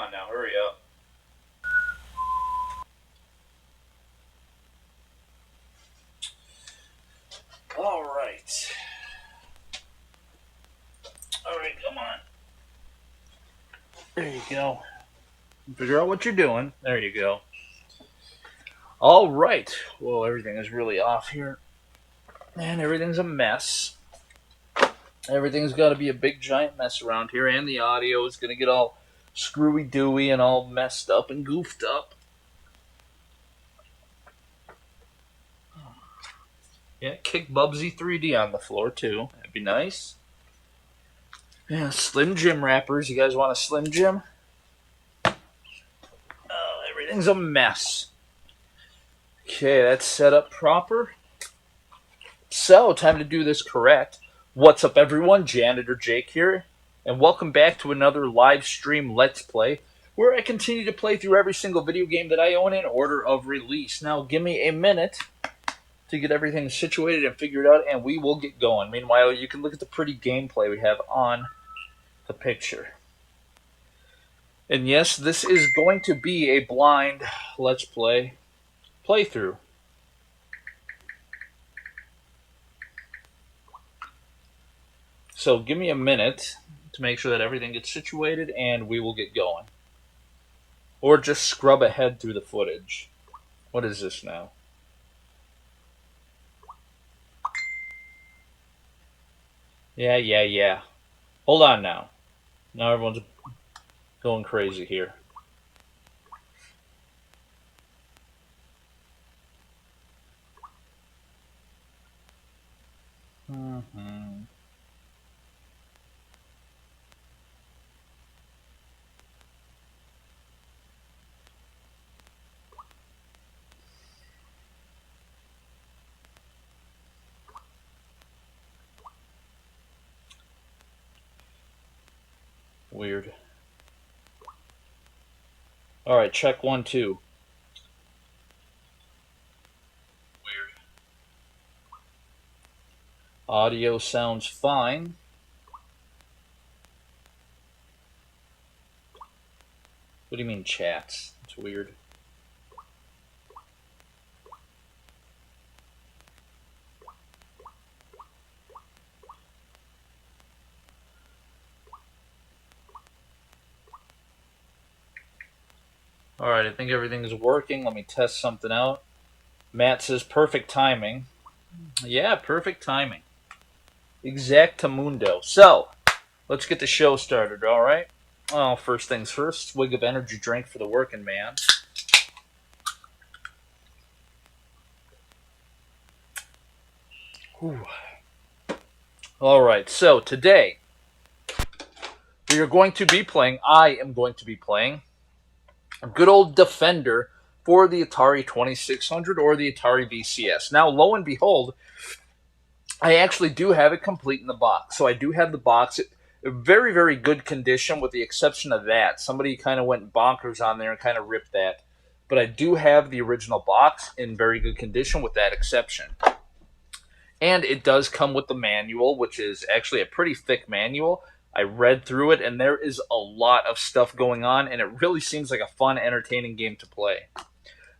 on now, hurry up. All right. All right, come on. There you go. Figure out what you're doing. There you go. All right. Well, everything is really off here. And everything's a mess. Everything's got to be a big giant mess around here, and the audio is going to get all screwy dooey and all messed up and goofed up. Yeah, kick Bubsy 3D on the floor too. That'd be nice. Yeah, Slim Jim wrappers. You guys want a Slim Jim? Everything's a mess. Okay, that's set up proper. So, time to do this correct. What's up, everyone? Janitor Jake here, and welcome back to another live stream Let's Play, where I continue to play through every single video game that I own in order of release. Now, give me a minute to get everything situated and figured out, and we will get going. Meanwhile, you can look at the pretty gameplay we have on the picture. And yes, this is going to be a blind Let's Play playthrough. So give me a minute to make sure that everything gets situated, and we will get going. Or just scrub ahead through the footage. What is this now? Yeah. Hold on now. Now everyone's going crazy here. Weird. Alright, check 1, 2. Weird. Audio sounds fine. What do you mean chats? It's weird. Alright, I think everything is working. Let me test something out. Matt says perfect timing. Yeah, perfect timing. Exactamundo. So, let's get the show started, alright? Well, first things first, swig of energy drink for the working man. Alright, so today, we are going to be playing, I am going to be playing, a good old Defender for the Atari 2600 or the Atari VCS. Now, lo and behold, I actually do have it complete in the box. So I do have the box in very, very good condition with the exception of that. Somebody kind of went bonkers on there and kind of ripped that. But I do have the original box in very good condition with that exception. And it does come with the manual, which is actually a pretty thick manual. I read through it, and there is a lot of stuff going on, and it really seems like a fun, entertaining game to play.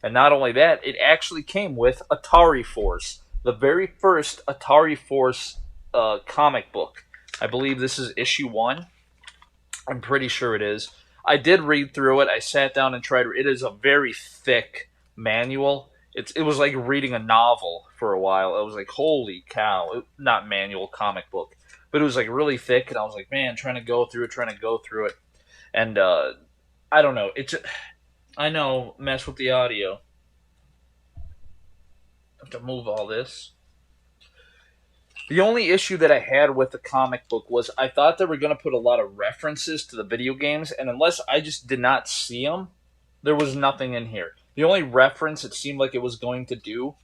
And not only that, it actually came with Atari Force, the very first Atari Force comic book. I believe this is issue 1. I'm pretty sure it is. I did read through it. I sat down and tried. It is a very thick manual. It was like reading a novel for a while. I was like, holy cow. Not manual, comic book. But it was like really thick, and I was like, man, trying to go through it. And I don't know. I know, mess with the audio. I have to move all this. The only issue that I had with the comic book was I thought they were going to put a lot of references to the video games, and unless I just did not see them, there was nothing in here. The only reference it seemed like it was going to do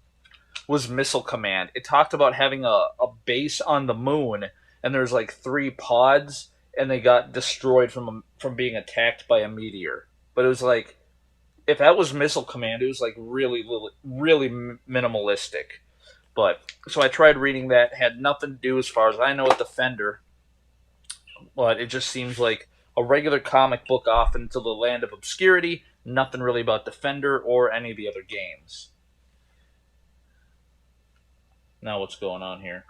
was Missile Command. It talked about having a base on the moon, and there's like 3 pods, and they got destroyed from being attacked by a meteor. But it was like, if that was Missile Command, it was like really minimalistic. But so I tried reading that. Had nothing to do, as far as I know, with Defender. But it just seems like a regular comic book off into the land of obscurity. Nothing really about Defender or any of the other games. Now what's going on here?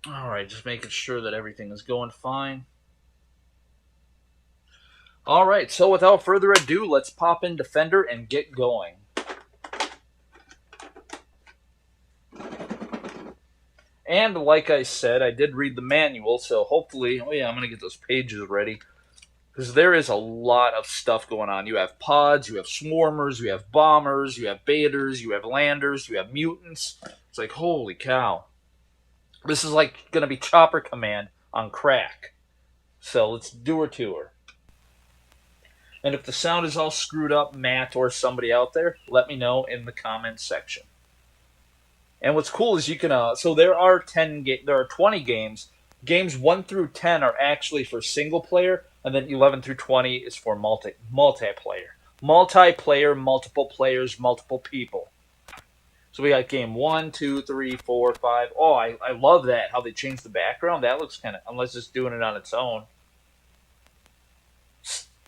Alright, just making sure that everything is going fine. Alright, so without further ado, let's pop in Defender and get going. And like I said, I did read the manual, so hopefully... Oh yeah, I'm going to get those pages ready. Because there is a lot of stuff going on. You have pods, you have swarmers, you have bombers, you have baiters, you have landers, you have mutants. It's like, holy cow. This is like going to be Chopper Command on crack. So let's do her to her. And if the sound is all screwed up, Matt or somebody out there, let me know in the comments section. And what's cool is you can, so there are 20 games. Games 1 through 10 are actually for single player, and then 11 through 20 is for multiplayer. Multiplayer, multiple players, multiple people. So we got game 1, 2, 3, 4, 5. Oh, I love that, how they changed the background. That looks kind of, unless it's doing it on its own.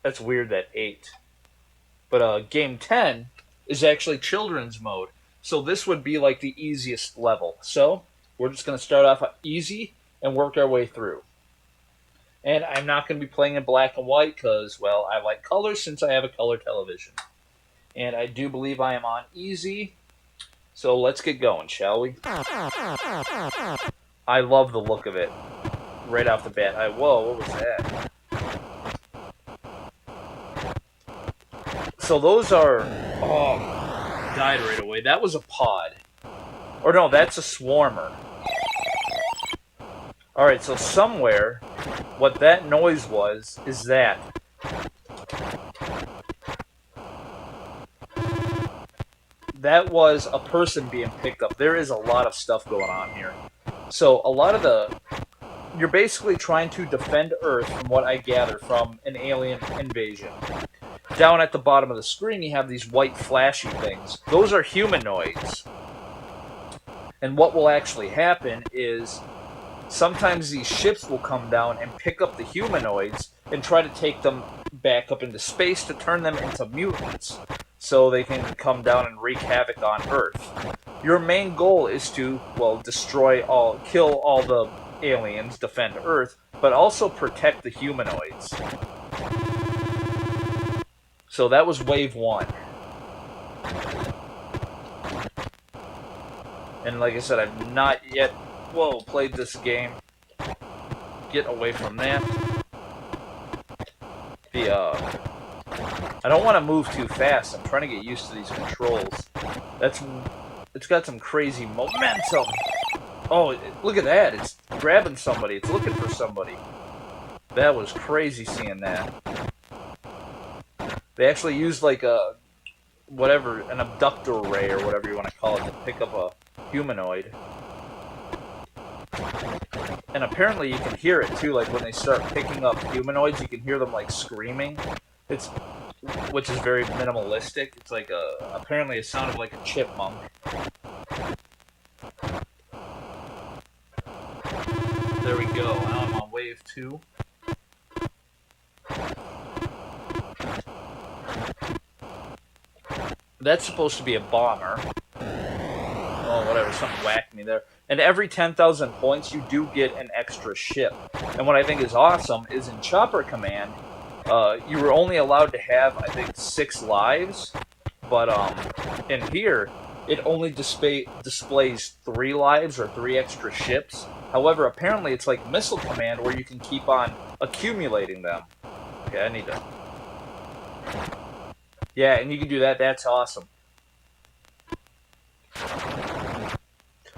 That's weird, that 8. But game 10 is actually children's mode. So this would be like the easiest level. So we're just going to start off easy and work our way through. And I'm not going to be playing in black and white because, well, I like colors since I have a color television. And I do believe I am on easy. So let's get going, shall we? I love the look of it. Right off the bat. Whoa, what was that? So those are... Oh, died right away. That was a pod. Or no, that's a swarmer. Alright, so somewhere, what that noise was, is that. That was a person being picked up. There is a lot of stuff going on here. So a lot of the... You're basically trying to defend Earth, from what I gather, from an alien invasion. Down at the bottom of the screen, you have these white flashy things. Those are humanoids. And what will actually happen is sometimes these ships will come down and pick up the humanoids and try to take them back up into space to turn them into mutants so they can come down and wreak havoc on Earth. Your main goal is to, well, kill all the aliens, defend Earth, but also protect the humanoids. So that was wave 1. And like I said, I've not yet, played this game. Get away from that. I don't want to move too fast. I'm trying to get used to these controls. It's got some crazy momentum. Oh, look at that. It's grabbing somebody. It's looking for somebody. That was crazy seeing that. They actually used like an abductor ray or whatever you want to call it to pick up a humanoid. And apparently you can hear it too, like when they start picking up humanoids, you can hear them like screaming. Which is very minimalistic. It's like apparently it sounded like a chipmunk. There we go. Now I'm on wave 2. That's supposed to be a bomber. Oh, whatever, something whacked me there. And every 10,000 points, you do get an extra ship. And what I think is awesome is in Chopper Command, you were only allowed to have, I think, 6 lives. But in here, it only displays 3 lives or 3 extra ships. However, apparently it's like Missile Command where you can keep on accumulating them. Okay, I need to... Yeah, and you can do that. That's awesome.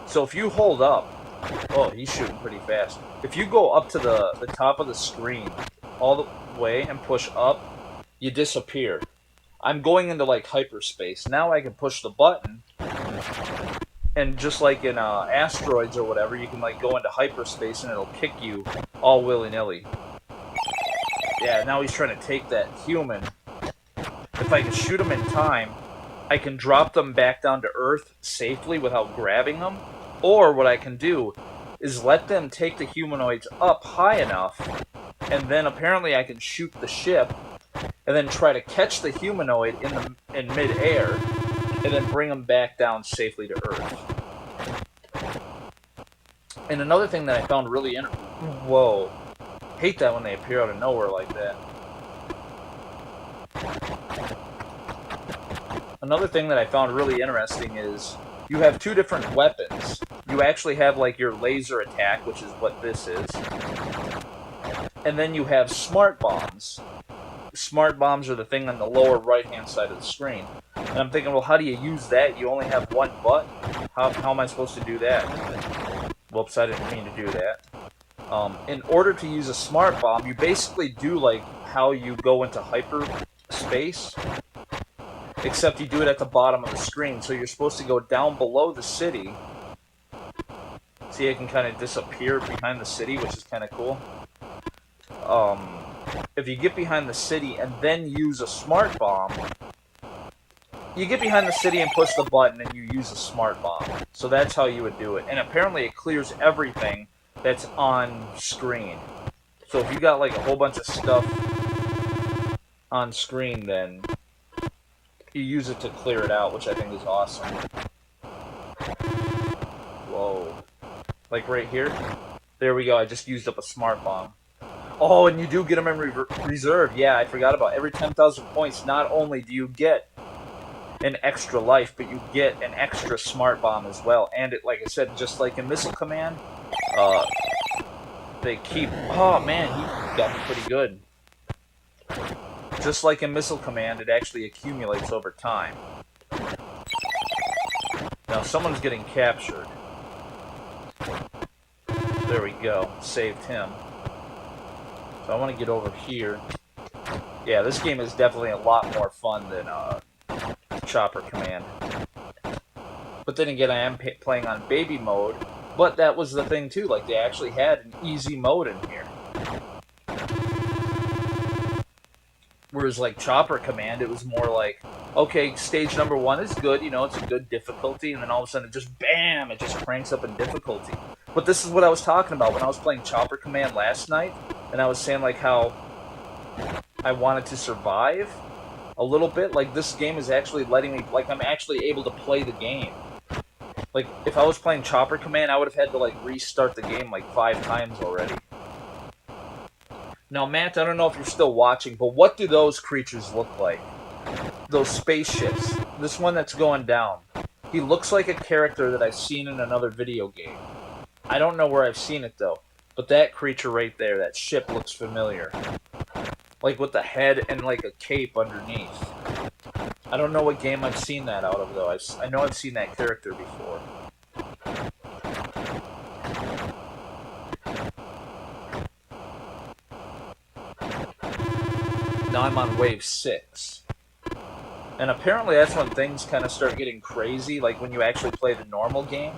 So if you hold up... Oh, he's shooting pretty fast. If you go up to the top of the screen all the way and push up, you disappear. I'm going into like hyperspace. Now I can push the button, and just like in asteroids or whatever, you can like go into hyperspace and it'll kick you all willy-nilly. Yeah, now he's trying to take that human. If I can shoot them in time, I can drop them back down to Earth safely without grabbing them. Or what I can do is let them take the humanoids up high enough, and then apparently I can shoot the ship, and then try to catch the humanoid in mid-air, and then bring them back down safely to Earth. And another thing that I found really whoa, hate that when they appear out of nowhere like that. Another thing that I found really interesting is you have two different weapons. You actually have like your laser attack, which is what this is, and then you have smart bombs. Smart bombs are the thing on the lower right-hand side of the screen. And I'm thinking, well, how do you use that? You only have one button. How am I supposed to do that? Whoops, I didn't mean to do that. In order to use a smart bomb, you basically do like how you go into hyperspace, except you do it at the bottom of the screen. So you're supposed to go down below the city. See, it can kind of disappear behind the city, which is kind of cool. If you get behind the city and then use a smart bomb, you get behind the city and push the button and you use a smart bomb. So that's how you would do it. And apparently it clears everything that's on screen. So if you got like a whole bunch of stuff on screen, then you use it to clear it out, which I think is awesome. Whoa. Like right here. There we go, I just used up a smart bomb. Oh, and you do get them in reserve. Yeah, I forgot about it. Every 10,000 points, not only do you get an extra life, but you get an extra smart bomb as well. And it, like I said, just like in Missile Command, they keep... Oh, man, he got me pretty good. Just like in Missile Command, it actually accumulates over time. Now, someone's getting captured. There we go. Saved him. So I want to get over here. Yeah, this game is definitely a lot more fun than Chopper Command. But then again, I am playing on baby mode. But that was the thing too, like they actually had an easy mode in here. Whereas like Chopper Command, it was more like, okay, stage number 1 is good, you know, it's a good difficulty, and then all of a sudden it just, bam, it just cranks up in difficulty. But this is what I was talking about when I was playing Chopper Command last night, and I was saying like how I wanted to survive a little bit. Like this game is actually letting me, like I'm actually able to play the game. Like if I was playing Chopper Command, I would have had to like restart the game like 5 times already. Now, Matt, I don't know if you're still watching, but what do those creatures look like? Those spaceships. This one that's going down. He looks like a character that I've seen in another video game. I don't know where I've seen it, though. But that creature right there, that ship, looks familiar. Like with the head and like a cape underneath. I don't know what game I've seen that out of, though. I know I've seen that character before. Now I'm on wave 6. And apparently that's when things kind of start getting crazy, like when you actually play the normal game.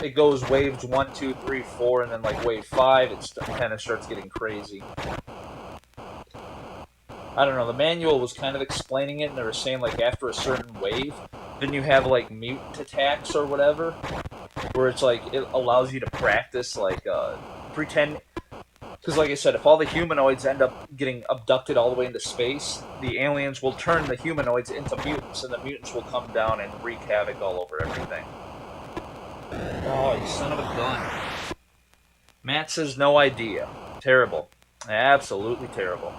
It goes waves 1, 2, 3, 4, and then like wave 5, it kind of starts getting crazy. I don't know, the manual was kind of explaining it, and they were saying like after a certain wave, then you have like mutant attacks or whatever, where it's like, it allows you to practice like, pretend... Because like I said, if all the humanoids end up getting abducted all the way into space, the aliens will turn the humanoids into mutants, and the mutants will come down and wreak havoc all over everything. Oh, you son of a gun. Matt says no idea. Terrible. Absolutely terrible.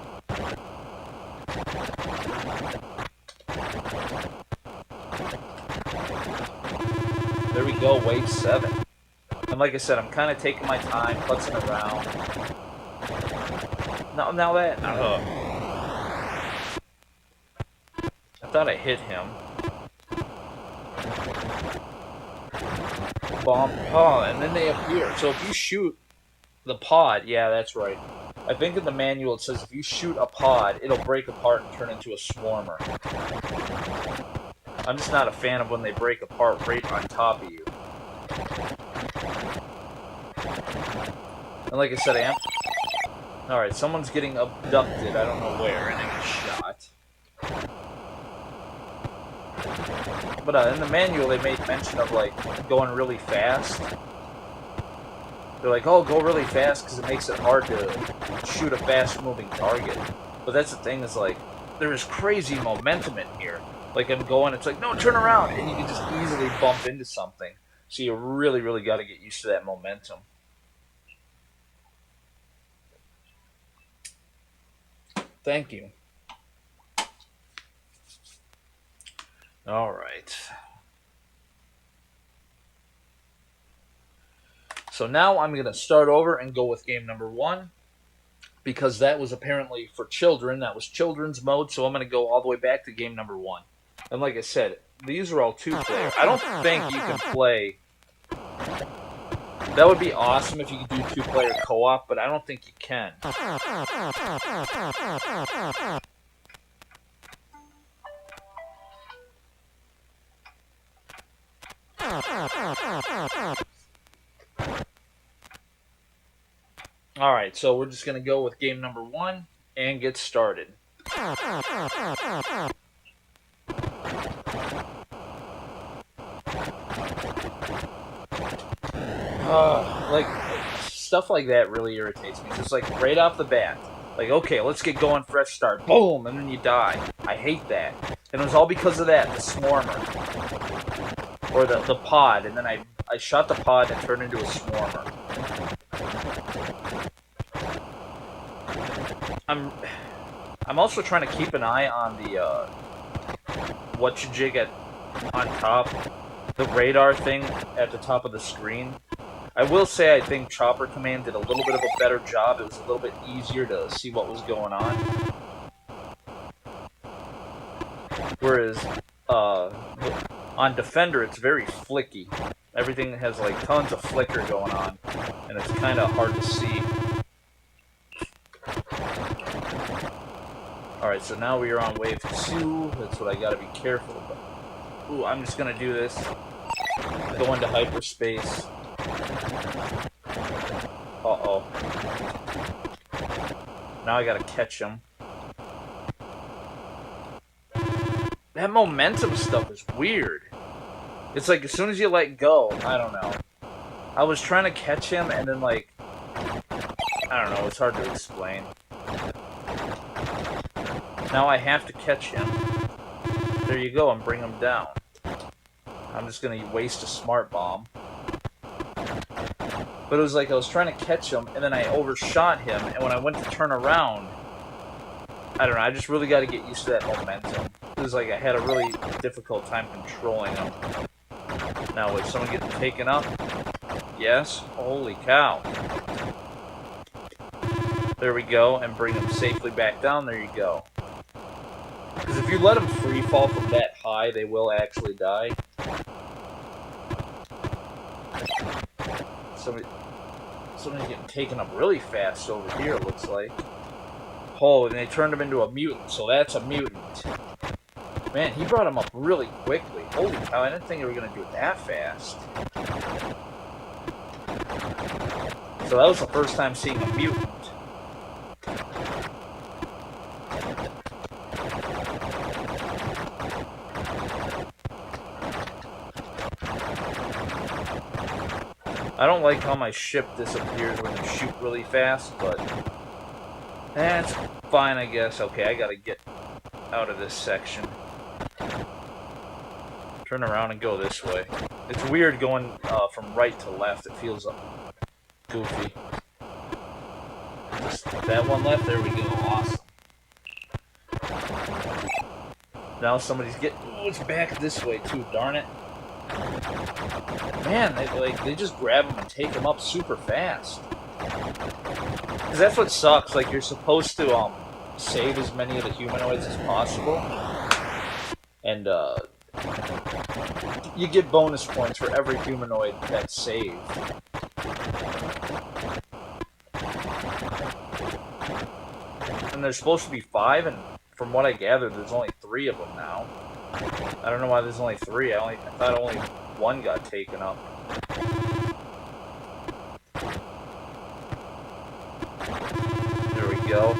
There we go, wave 7. And like I said, I'm kind of taking my time, putzing around. Now that... I thought I hit him. Bomb. Oh, and then they appear. So if you shoot the pod... Yeah, that's right. I think in the manual it says if you shoot a pod, it'll break apart and turn into a swarmer. I'm just not a fan of when they break apart right on top of you. And like I said, I am... Alright, someone's getting abducted. I don't know where, and I get shot. But in the manual, they made mention of, like, going really fast. They're like, oh, go really fast because it makes it hard to shoot a fast-moving target. But that's the thing, is, like, there is crazy momentum in here. Like, I'm going, it's like, no, turn around, and you can just easily bump into something. So you really, really got to get used to that momentum. Thank you. All right. So now I'm going to start over and go with game number 1. Because that was apparently for children. That was children's mode. So I'm going to go all the way back to game number 1. And like I said, these are all 2-player. I don't think you can play... That would be awesome if you could do 2-player co-op, but I don't think you can. Alright, so we're just going to go with game number 1 and get started. Like, stuff like that really irritates me. Just like right off the bat. Like, okay, let's get going, fresh start. Boom! And then you die. I hate that. And it was all because of that, the swarmer. Or the pod. And then I shot the pod and turned into a swarmer. I'm also trying to keep an eye on the whatcha-jig on top, the radar thing at the top of the screen. I will say I think Chopper Command did a little bit of a better job. It was a little bit easier to see what was going on. Whereas on Defender, it's very flicky. Everything has like tons of flicker going on, and it's kind of hard to see. Alright, so now we are on wave 2. That's what I gotta be careful about. Ooh, I'm just gonna do this. Go into hyperspace. Uh-oh. Now I gotta catch him. That momentum stuff is weird. It's like as soon as you let go, I don't know. I was trying to catch him and then like... I don't know, it's hard to explain. Now I have to catch him. There you go, and bring him down. I'm just gonna waste a smart bomb. But it was like I was trying to catch him, and then I overshot him, and when I went to turn around, I don't know, I just really got to get used to that momentum. It was like I had a really difficult time controlling him. Now, is someone getting taken up? Yes? Holy cow. There we go, and bring him safely back down. There you go. Because if you let them free fall from that high, they will actually die. Somebody's getting taken up really fast over here, it looks like. Oh, and they turned him into a mutant, so that's a mutant. Man, he brought him up really quickly. Holy cow, I didn't think they were going to do it that fast. So that was the first time seeing a mutant. I don't like how my ship disappears when you shoot really fast, but that's fine, I guess. Okay, I gotta get out of this section. Turn around and go this way. It's weird going from right to left. It feels goofy. Just that one left. There we go. Awesome. Now somebody's getting... Ooh, it's back this way too. Darn it. Man, they just grab them and take them up super fast. Because that's what sucks. Like, you're supposed to save as many of the humanoids as possible, and you get bonus points for every humanoid that's saved. And there's supposed to be 5, and from what I gathered, there's only 3 of them now. I don't know why there's only 3. I thought only 1 got taken up. There we go.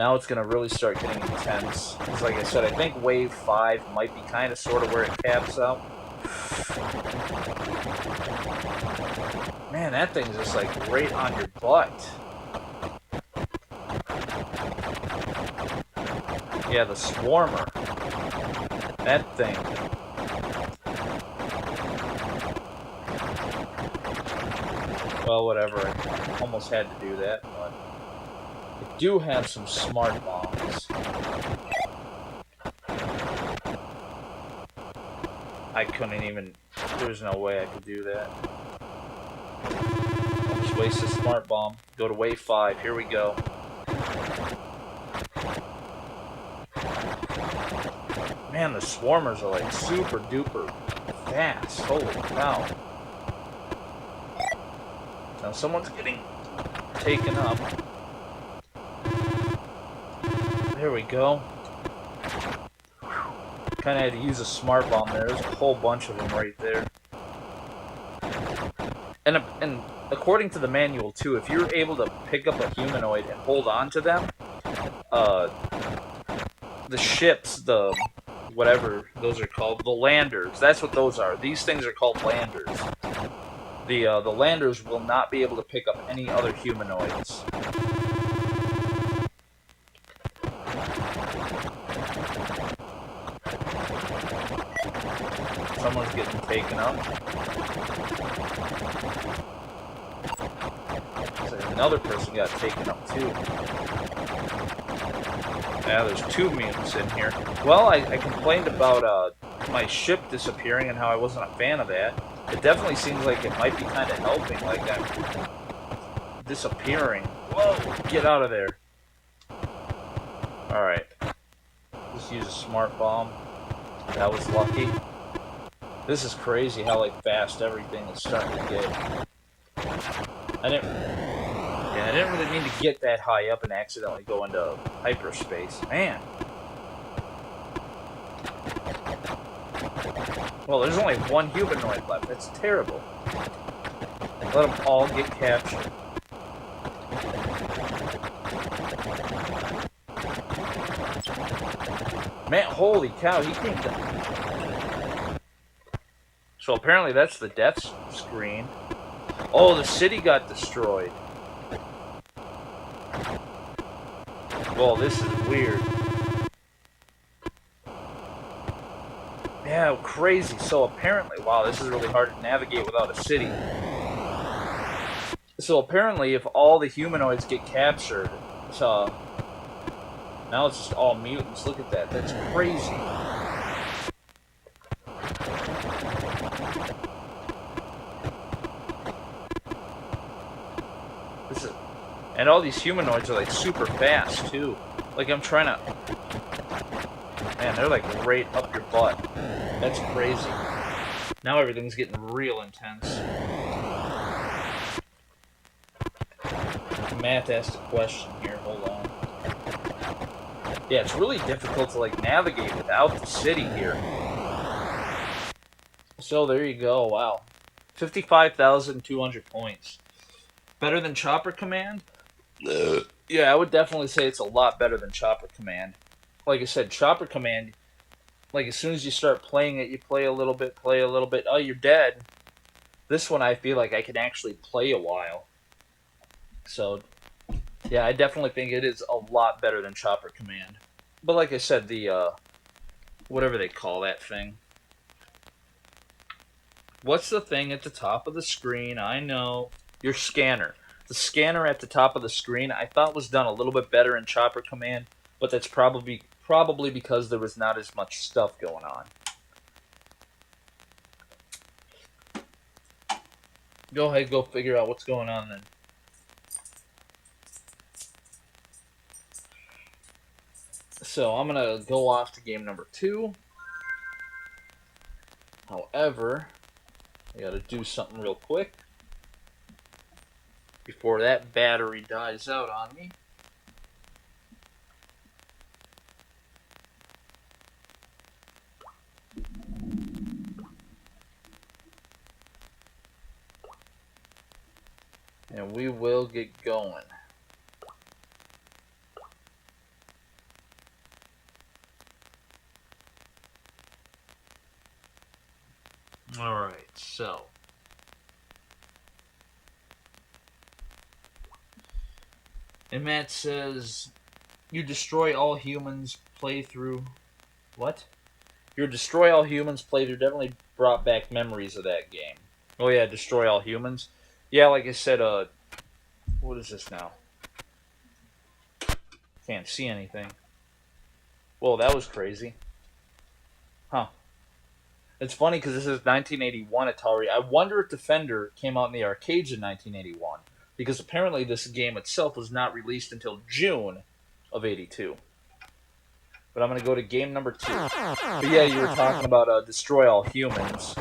Now it's going to really start getting intense. Because like I said, I think Wave 5 might be kind of sort of where it caps out. Man, that thing's just like right on your butt. Yeah, the Swarmer. That thing. Well, whatever. I almost had to do that, but I do have some smart bombs. I couldn't even... There's no way I could do that. I'll just waste a smart bomb. Go to wave 5. Here we go. Man, the Swarmers are like super duper fast. Holy cow. Now someone's getting taken up. There we go. Kind of had to use a smart bomb there. There's a whole bunch of them right there. And according to the manual too, if you're able to pick up a humanoid and hold on to them, the ships, the whatever those are called, the landers. That's what those are. These things are called landers. The landers will not be able to pick up any other humanoids. Someone's getting taken up. So another person got taken up too. Yeah, there's 2 mutants in here. Well, I complained about my ship disappearing and how I wasn't a fan of that. It definitely seems like it might be kind of helping, like I'm disappearing. Whoa, get out of there. Alright. Just use a smart bomb. That was lucky. This is crazy how like fast everything is starting to get. I didn't really mean to get that high up and accidentally go into hyperspace. Man. Well, there's only 1 humanoid left. That's terrible. Let them all get captured. Man, holy cow, he came down. So apparently that's the death screen. Oh, the city got destroyed. Well, this is weird. Yeah, crazy. So apparently, wow, this is really hard to navigate without a city. So apparently, if all the humanoids get captured, so now it's just all mutants. Look at that. That's crazy. This is, and all these humanoids are like super fast too. Like I'm trying to. Man, they're like right up your butt. That's crazy. Now everything's getting real intense. Matt asked a question here. Hold on. Yeah, it's really difficult to like navigate without the city here. So there you go. Wow, 55,200 points. Better than Chopper Command? Yeah, I would definitely say it's a lot better than Chopper Command. Like I said, Chopper Command, like as soon as you start playing it, you play a little bit, oh, you're dead. This one I feel like I can actually play a while. So, yeah, I definitely think it is a lot better than Chopper Command. But like I said, the, whatever they call that thing. What's the thing at the top of the screen? I know. Your scanner. The scanner at the top of the screen I thought was done a little bit better in Chopper Command, but that's probably because there was not as much stuff going on. Go ahead, go figure out what's going on then. So I'm going to go off to game number 2. However, I got to do something real quick before that battery dies out on me. And we will get going. Alright, so. And Matt says, you destroy all humans playthrough. What? Your Destroy All Humans playthrough definitely brought back memories of that game. Oh yeah, Destroy All Humans. Yeah, like I said, what is this now? Can't see anything. Whoa, that was crazy. Huh. It's funny because this is 1981 Atari. I wonder if Defender came out in the arcades in 1981. Because apparently this game itself was not released until June of 82. But I'm going to go to game number 2. But yeah, you were talking about Destroy All Humans.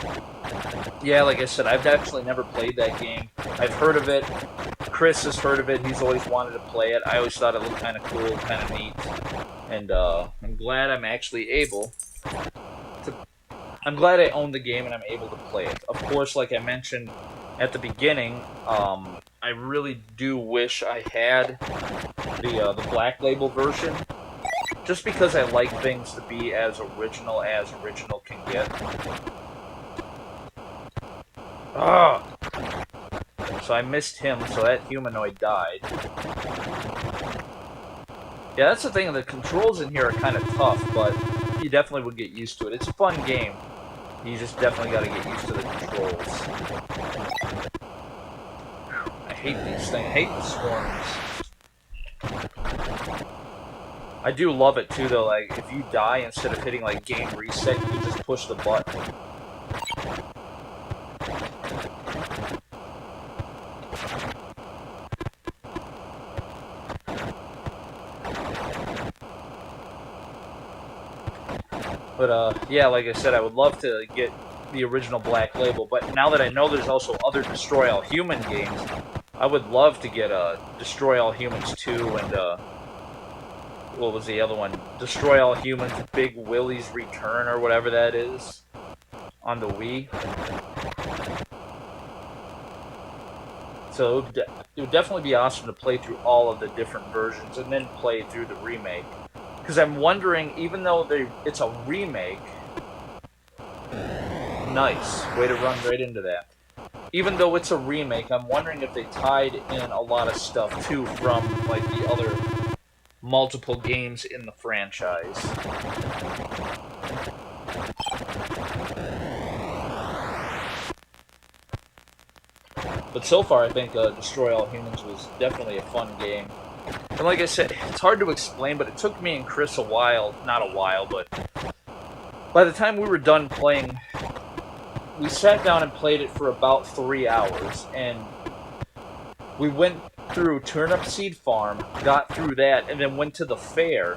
Yeah, like I said, I've actually never played that game. I've heard of it. Chris has heard of it. He's always wanted to play it. I always thought it looked kind of cool, kind of neat. And I'm glad I'm actually able to... I'm glad I own the game and I'm able to play it. Of course, like I mentioned at the beginning, I really do wish I had the Black Label version. Just because I like things to be as original can get. Ah! So I missed him, so that humanoid died. Yeah, that's the thing, the controls in here are kind of tough, but you definitely would get used to it. It's a fun game. You just definitely gotta get used to the controls. I hate these things. I hate the swarms. I do love it too, though. Like, if you die, instead of hitting like game reset, you can just push the button. But yeah, like I said, I would love to get the original Black Label. But now that I know there's also other Destroy All Human games, I would love to get Destroy All Humans 2 and what was the other one? Destroy All Humans, Big Willie's Return, or whatever that is, on the Wii. So it would definitely be awesome to play through all of the different versions and then play through the remake. Because I'm wondering, even though it's a remake... Nice. Way to run right into that. Even though it's a remake, I'm wondering if they tied in a lot of stuff, too, from, like, the other... multiple games in the franchise. But so far, I think Destroy All Humans was definitely a fun game. And like I said, it's hard to explain, but it took me and Chris a while, not a while, but by the time we were done playing, we sat down and played it for about 3 hours, and we went through Turnip Seed Farm, got through that, and then went to the fair,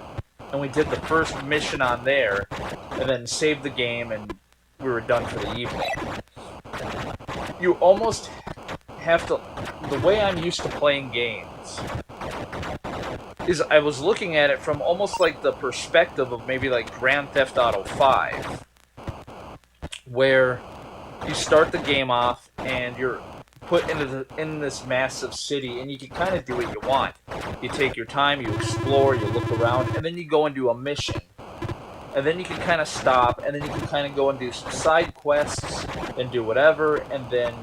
and we did the first mission on there, and then saved the game, and we were done for the evening. You almost have to... The way I'm used to playing games is I was looking at it from almost like the perspective of maybe like Grand Theft Auto 5, where you start the game off, and you're put in this massive city, and you can kind of do what you want. You take your time, you explore, you look around, and then you go and do a mission. And then you can kind of stop, and then you can kind of go and do some side quests, and do whatever, and then,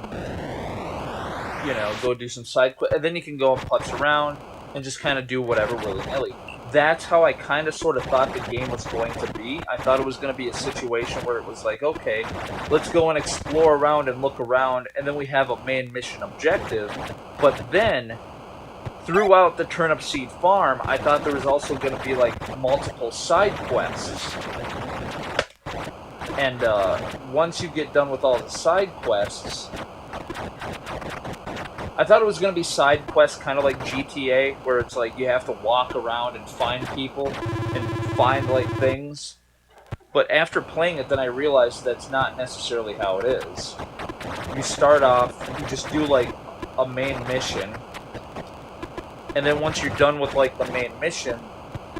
you know, go do some side quests, and then you can go and putz around, and just kind of do whatever willy-nilly. That's how I kind of sort of thought the game was going to be. I thought it was going to be a situation where it was like, okay, let's go and explore around and look around, and then we have a main mission objective. But then, throughout the Turnip Seed Farm, I thought there was also going to be like multiple side quests. And once you get done with all the side quests, I thought it was going to be side quests kind of like GTA, where it's like you have to walk around and find people and find like things. But after playing it, then I realized that's not necessarily how it is. You start off, you just do like a main mission, and then once you're done with like the main mission,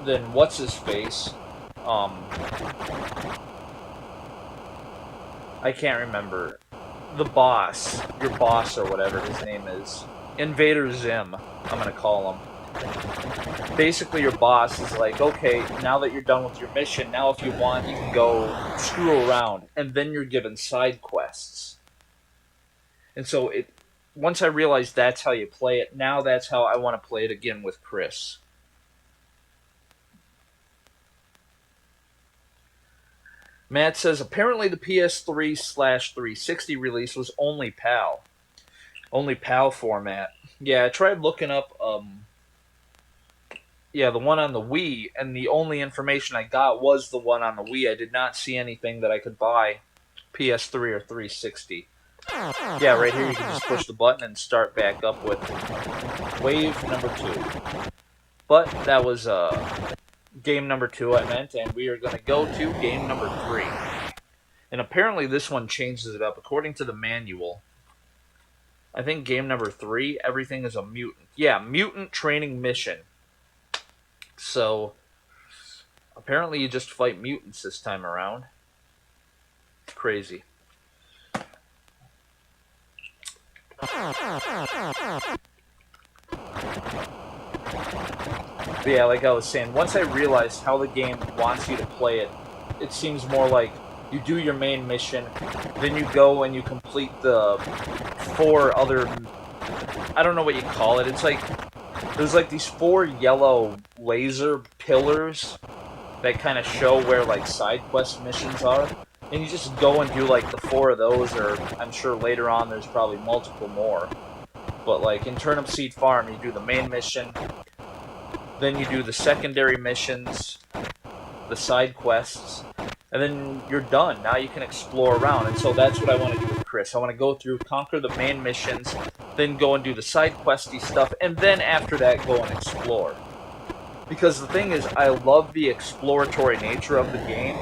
then what's his face? I can't remember. The boss, your boss or whatever his name is, Invader Zim, I'm gonna call him. basically your boss is like, okay, now that you're done with your mission, now if you want, you can go screw around, and then you're given side quests. And so once I realized that's how you play it, now that's how I want to play it again with Chris. Matt says, apparently the PS3/360 release was only PAL. Only PAL format. Yeah, I tried looking up, the one on the Wii, and the only information I got was the one on the Wii. I did not see anything that I could buy PS3 or 360. Yeah, right here you can just push the button and start back up with wave number 2. But that was game number 2 I meant, and we are going to go to game number 3. And apparently this one changes it up. According to the manual, I think game number 3, everything is a mutant. Yeah, mutant training mission. So, apparently you just fight mutants this time around. It's crazy. But yeah, like I was saying, once I realized how the game wants you to play it, it seems more like you do your main mission, then you go and you complete the 4 other, I don't know what you call it, it's like, there's like these 4 yellow laser pillars that kind of show where like side quest missions are, and you just go and do like the 4 of those, or I'm sure later on there's probably multiple more. But like in Turnip Seed Farm, you do the main mission, then you do the secondary missions, the side quests, and then you're done. Now you can explore around, and so that's what I want to do with Chris. I want to go through, conquer the main missions, then go and do the side questy stuff, and then after that go and explore. Because the thing is, I love the exploratory nature of the game,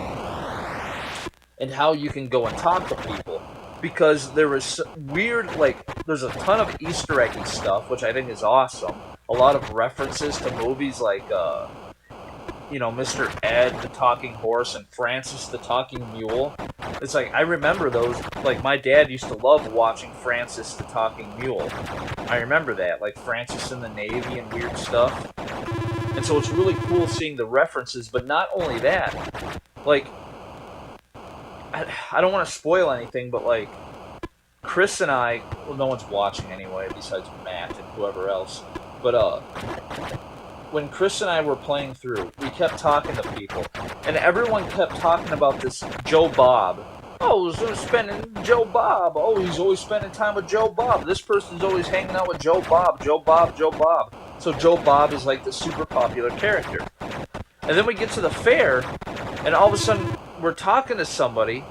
and how you can go and talk to people. Because there was weird, like, there's a ton of Easter eggy stuff, which I think is awesome. A lot of references to movies like, Mr. Ed, the Talking Horse, and Francis, the Talking Mule. It's like, I remember those, like, my dad used to love watching Francis, the Talking Mule. I remember that, like, Francis in the Navy and weird stuff. And so it's really cool seeing the references, but not only that, like, I don't want to spoil anything, but, like, Chris and I, well, no one's watching anyway, besides Matt and whoever else, but, when Chris and I were playing through, we kept talking to people, and everyone kept talking about this Joe Bob. Oh, he's spending Joe Bob. Oh, he's always spending time with Joe Bob. This person's always hanging out with Joe Bob, Joe Bob, Joe Bob. So Joe Bob is like the super popular character. And then we get to the fair, and all of a sudden we're talking to somebody,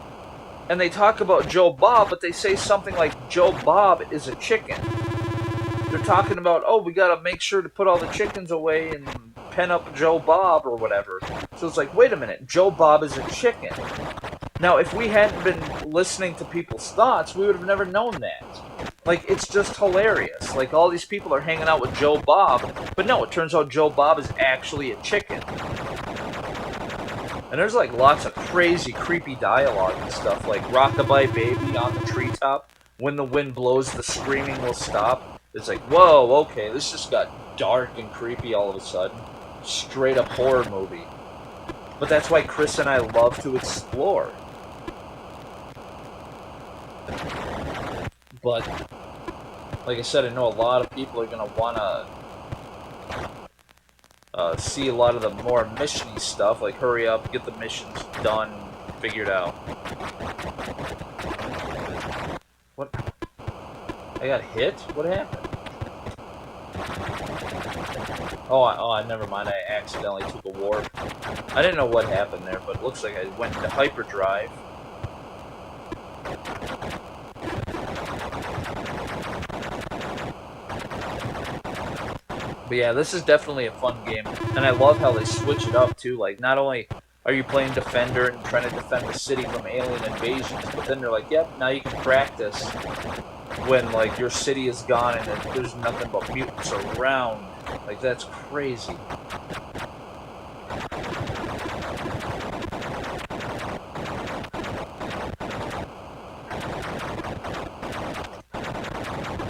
and they talk about Joe Bob, but they say something like Joe Bob is a chicken. They're talking about, oh, we gotta make sure to put all the chickens away and pen up Joe Bob or whatever. So it's like, wait a minute, Joe Bob is a chicken. Now, if we hadn't been listening to people's thoughts, we would have never known that. Like, it's just hilarious. Like, all these people are hanging out with Joe Bob, but no, it turns out Joe Bob is actually a chicken. And there's, like, lots of crazy, creepy dialogue and stuff, like Rockabye Baby on the treetop. When the wind blows, the screaming will stop. It's like, whoa, okay, this just got dark and creepy all of a sudden. Straight up horror movie. But that's why Chris and I love to explore. But, like I said, I know a lot of people are going to want to see a lot of the more mission-y stuff, like hurry up, get the missions done, figured out. What? I got hit? What happened? Oh, never mind. I accidentally took a warp. I didn't know what happened there, but it looks like I went into hyperdrive. But yeah, this is definitely a fun game, and I love how they switch it up too. Like, not only are you playing Defender and trying to defend the city from alien invasions, but then they're like, yep, now you can practice when, like, your city is gone and there's nothing but mutants around. Like, that's crazy.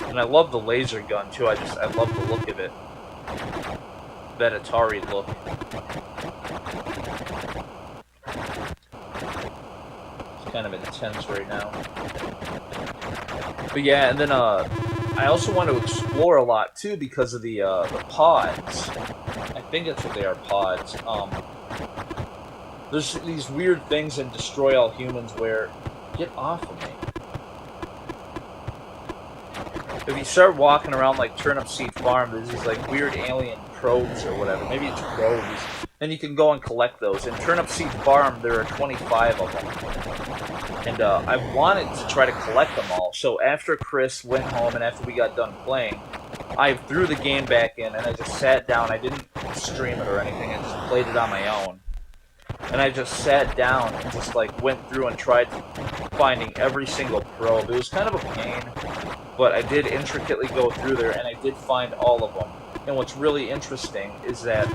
And I love the laser gun, too. I love the look of it. that Atari look. It's kind of intense right now. But yeah, and then I also want to explore a lot too because of the pods. I think that's what they are, pods. There's these weird things in Destroy All Humans where, get off of me. If you start walking around like Turnip Seed Farm, there's these like weird alien probes or whatever. Maybe it's probes. And you can go and collect those. In Turnip Seed Farm, there are 25 of them. And I wanted to try to collect them all. So after Chris went home and after we got done playing, I threw the game back in and I just sat down. I didn't stream it or anything. I just played it on my own. And I just sat down and just like went through and tried finding every single probe. It was kind of a pain, but I did intricately go through there and I did find all of them. And what's really interesting is that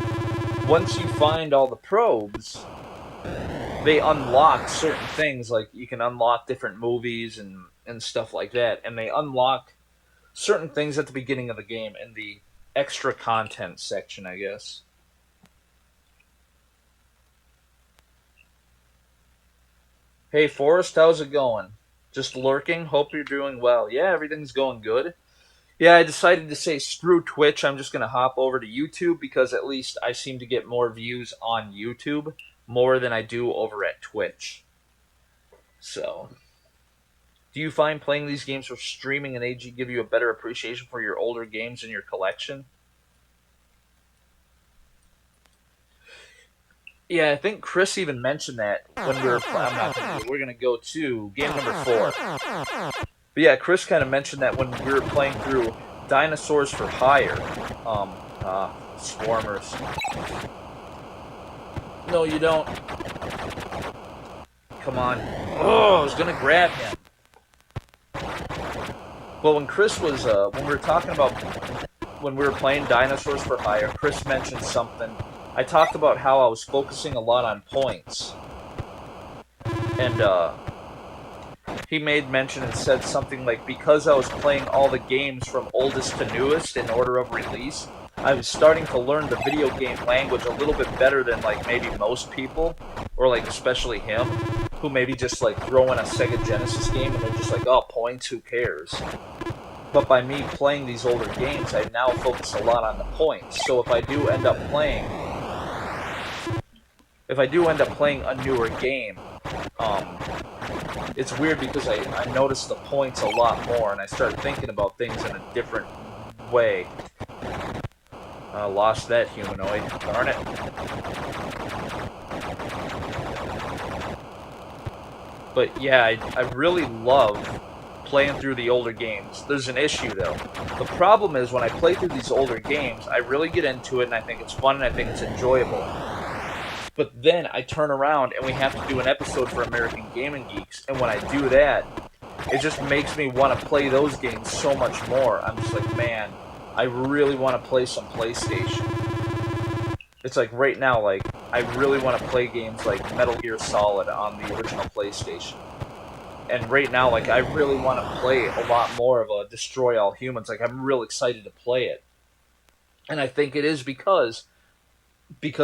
once you find all the probes, they unlock certain things. Like you can unlock different movies and stuff like that. And they unlock certain things at the beginning of the game in the extra content section, I guess. Hey, Forrest, how's it going? Just lurking? Hope you're doing well. Yeah, everything's going good. Yeah, I decided to say screw Twitch. I'm just going to hop over to YouTube because at least I seem to get more views on YouTube more than I do over at Twitch. So, do you find playing these games for streaming and AG give you a better appreciation for your older games in your collection? Yeah, I think Chris even mentioned that when we were playing. We're going to go to game number 4. But yeah, Chris kind of mentioned that when we were playing through Dinosaurs for Hire. Swarmers. No, you don't. Come on. Oh, I was going to grab him. Well, when Chris was, when we were talking about, when we were playing Dinosaurs for Hire, Chris mentioned something. I talked about how I was focusing a lot on points. And, he made mention and said something like, because I was playing all the games from oldest to newest in order of release, I was starting to learn the video game language a little bit better than, like, maybe most people, or, like, especially him, who maybe just, like, throw in a Sega Genesis game and they're just like, oh, points, who cares? But by me playing these older games, I now focus a lot on the points. So if I do end up playing a newer game, it's weird because I notice the points a lot more and I start thinking about things in a different way. I lost that humanoid. Darn it. But yeah, I really love playing through the older games. There's an issue though. The problem is when I play through these older games, I really get into it and I think it's fun and I think it's enjoyable. But then I turn around and we have to do an episode for American Gaming Geeks. And when I do that, it just makes me want to play those games so much more. I'm just like, man, I really want to play some PlayStation. It's like right now, like, I really want to play games like Metal Gear Solid on the original PlayStation. And right now, like, I really want to play a lot more of Destroy All Humans. Like, I'm real excited to play it. And I think it is because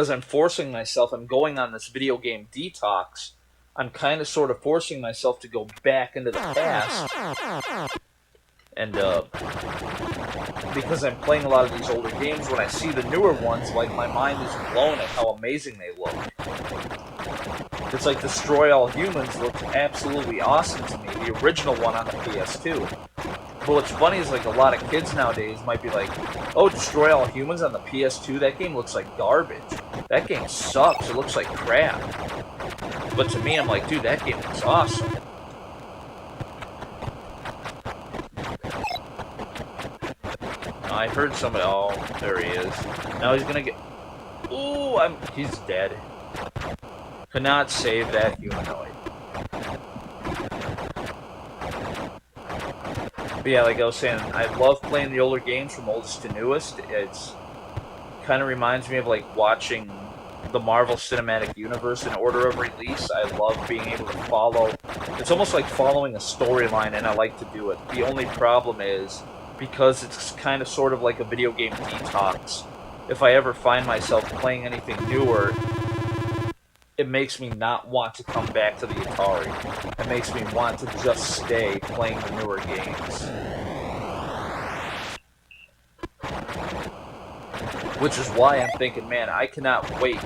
I'm forcing myself, I'm going on this video game detox, I'm kind of sort of forcing myself to go back into the past. And, because I'm playing a lot of these older games, when I see the newer ones, like, my mind is blown at how amazing they look. It's like Destroy All Humans looks absolutely awesome to me, the original one on the PS2. But what's funny is, like, a lot of kids nowadays might be like, oh, Destroy All Humans on the PS2, that game looks like garbage. That game sucks, it looks like crap. But to me, I'm like, dude, that game looks awesome. I heard somebody, oh, there he is. Now he's gonna get, ooh, he's dead. Could not save that humanoid. But yeah, like I was saying, I love playing the older games from oldest to newest. It's kind of reminds me of like watching the Marvel Cinematic Universe in order of release. I love being able to follow. It's almost like following a storyline, and I like to do it. The only problem is, because it's kind of sort of like a video game detox, if I ever find myself playing anything newer, it makes me not want to come back to the Atari. It makes me want to just stay playing the newer games. Which is why I'm thinking, man, I cannot wait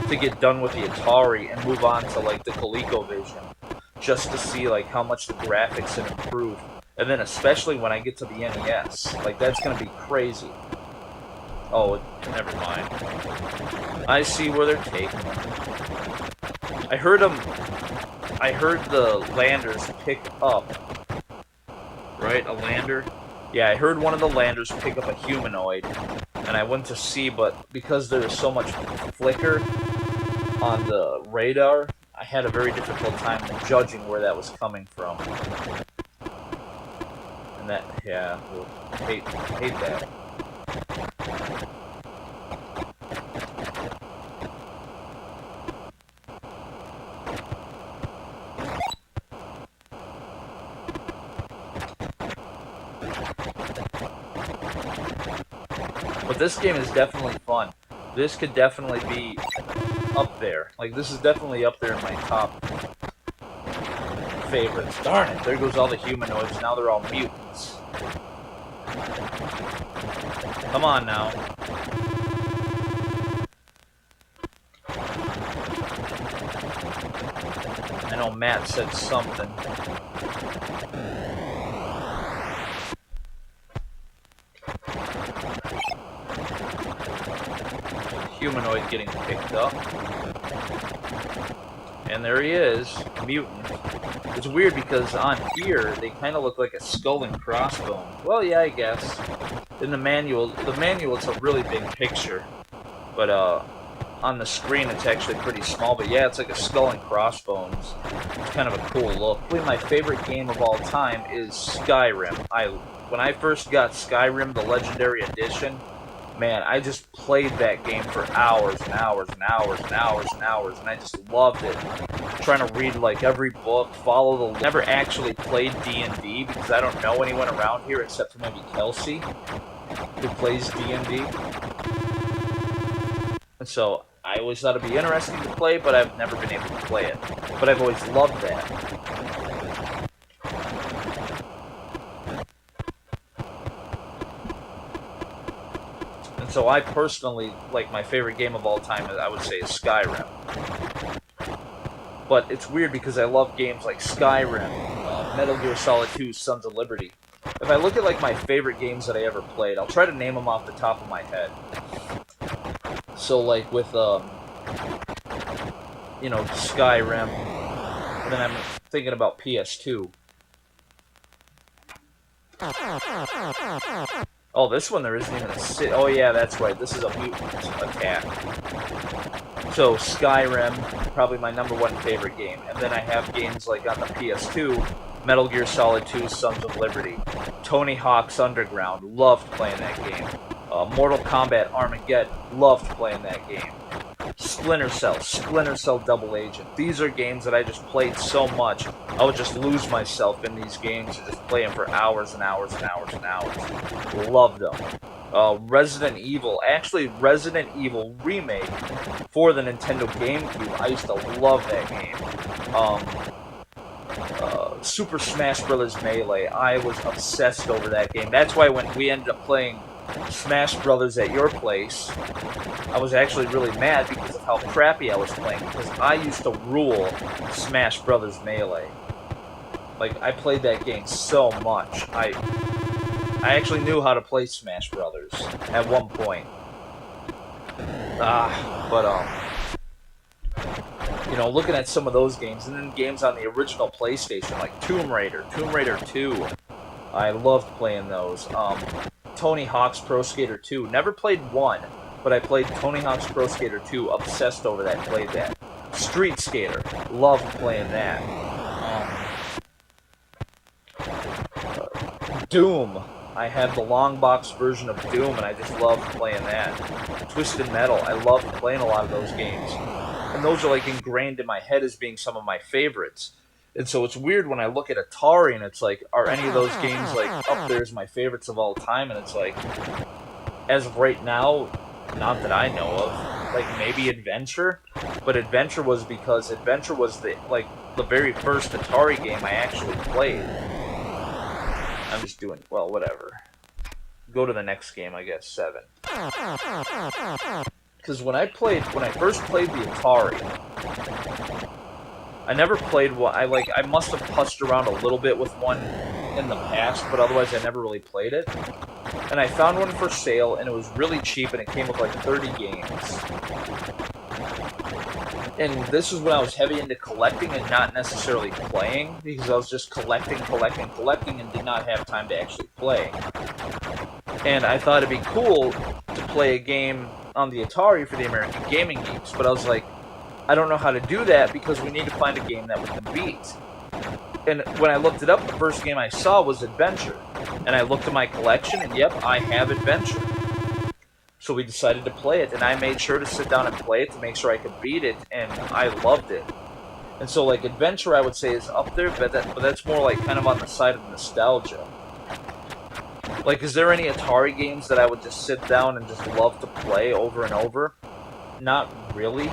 to get done with the Atari and move on to like the ColecoVision, just to see like how much the graphics have improved. And then especially when I get to the NES, like that's gonna be crazy. Oh, never mind. I see where they're taking them. I heard the landers pick up, right? A lander? Yeah, I heard one of the landers pick up a humanoid, and I went to see, but because there is so much flicker on the radar, I had a very difficult time judging where that was coming from. And that, yeah, hate that. But this game is definitely fun. This could definitely be up there. Like, this is definitely up there in my top favorites. Darn it, there goes all the humanoids. Now they're all mutants. Come on now. I know Matt said something. Humanoid getting picked up. And there he is, mutant. It's weird because on here, they kind of look like a skull and crossbones. Well, yeah, I guess. In the manual it's a really big picture. But on the screen, it's actually pretty small. But yeah, it's like a skull and crossbones. It's kind of a cool look. Probably my favorite game of all time is Skyrim. When I first got Skyrim, the Legendary Edition, man, I just played that game for hours and hours and hours and hours and hours, and I just loved it. Trying to read like every book, follow the. Never actually played D&D because I don't know anyone around here except for maybe Kelsey, who plays D&D. And so I always thought it'd be interesting to play, but I've never been able to play it. But I've always loved that. So I personally, like, my favorite game of all time, I would say, is Skyrim. But it's weird because I love games like Skyrim, Metal Gear Solid 2, Sons of Liberty. If I look at, like, my favorite games that I ever played, I'll try to name them off the top of my head. So, like, with, you know, Skyrim, and then I'm thinking about PS2. Oh, this one there isn't even a sit. Oh yeah, that's right. This is a mutant attack. So Skyrim, probably my #1 favorite game. And then I have games like on the PS2, Metal Gear Solid 2, Sons of Liberty. Tony Hawk's Underground, loved playing that game. Mortal Kombat Armageddon, loved playing that game. Splinter Cell Double Agent. These are games that I just played so much, I would just lose myself in these games and just play them for hours and hours and hours and hours. Loved them. Resident Evil, actually Resident Evil Remake for the Nintendo GameCube. I used to love that game. Super Smash Bros. Melee, I was obsessed over that game. That's why when we ended up playing Smash Brothers at your place, I was actually really mad because of how crappy I was playing, because I used to rule Smash Brothers Melee. Like, I played that game so much. I actually knew how to play Smash Brothers at one point. You know, looking at some of those games, and then games on the original PlayStation, like Tomb Raider 2, I loved playing those. Tony Hawk's Pro Skater 2, never played 1, but I played Tony Hawk's Pro Skater 2, obsessed over that, played that. Street Skater, loved playing that. Doom, I had the long box version of Doom, and I just loved playing that. Twisted Metal, I loved playing a lot of those games. And those are like ingrained in my head as being some of my favorites. And so it's weird when I look at Atari and it's like, are any of those games like up there as my favorites of all time? And it's like, as of right now, Not that I know of. Like, maybe Adventure? But Adventure was because Adventure was the very first Atari game I actually played. I'm just doing, well, whatever. Go to the next game, I guess, 7. Because when I first played the Atari, I never played one. I must have pussed around a little bit with one in the past, but otherwise I never really played it. And I found one for sale, and it was really cheap, and it came with like 30 games. And this is when I was heavy into collecting and not necessarily playing, because I was just collecting, and did not have time to actually play. And I thought it'd be cool to play a game on the Atari for the American Gaming Geeks, but I was like, I don't know how to do that because we need to find a game that we can beat. And when I looked it up, the first game I saw was Adventure. And I looked at my collection, and yep, I have Adventure. So we decided to play it, and I made sure to sit down and play it to make sure I could beat it, and I loved it. And so, like, Adventure, I would say, is up there, but that's more, like, kind of on the side of nostalgia. Like, is there any Atari games that I would just sit down and just love to play over and over? Not really.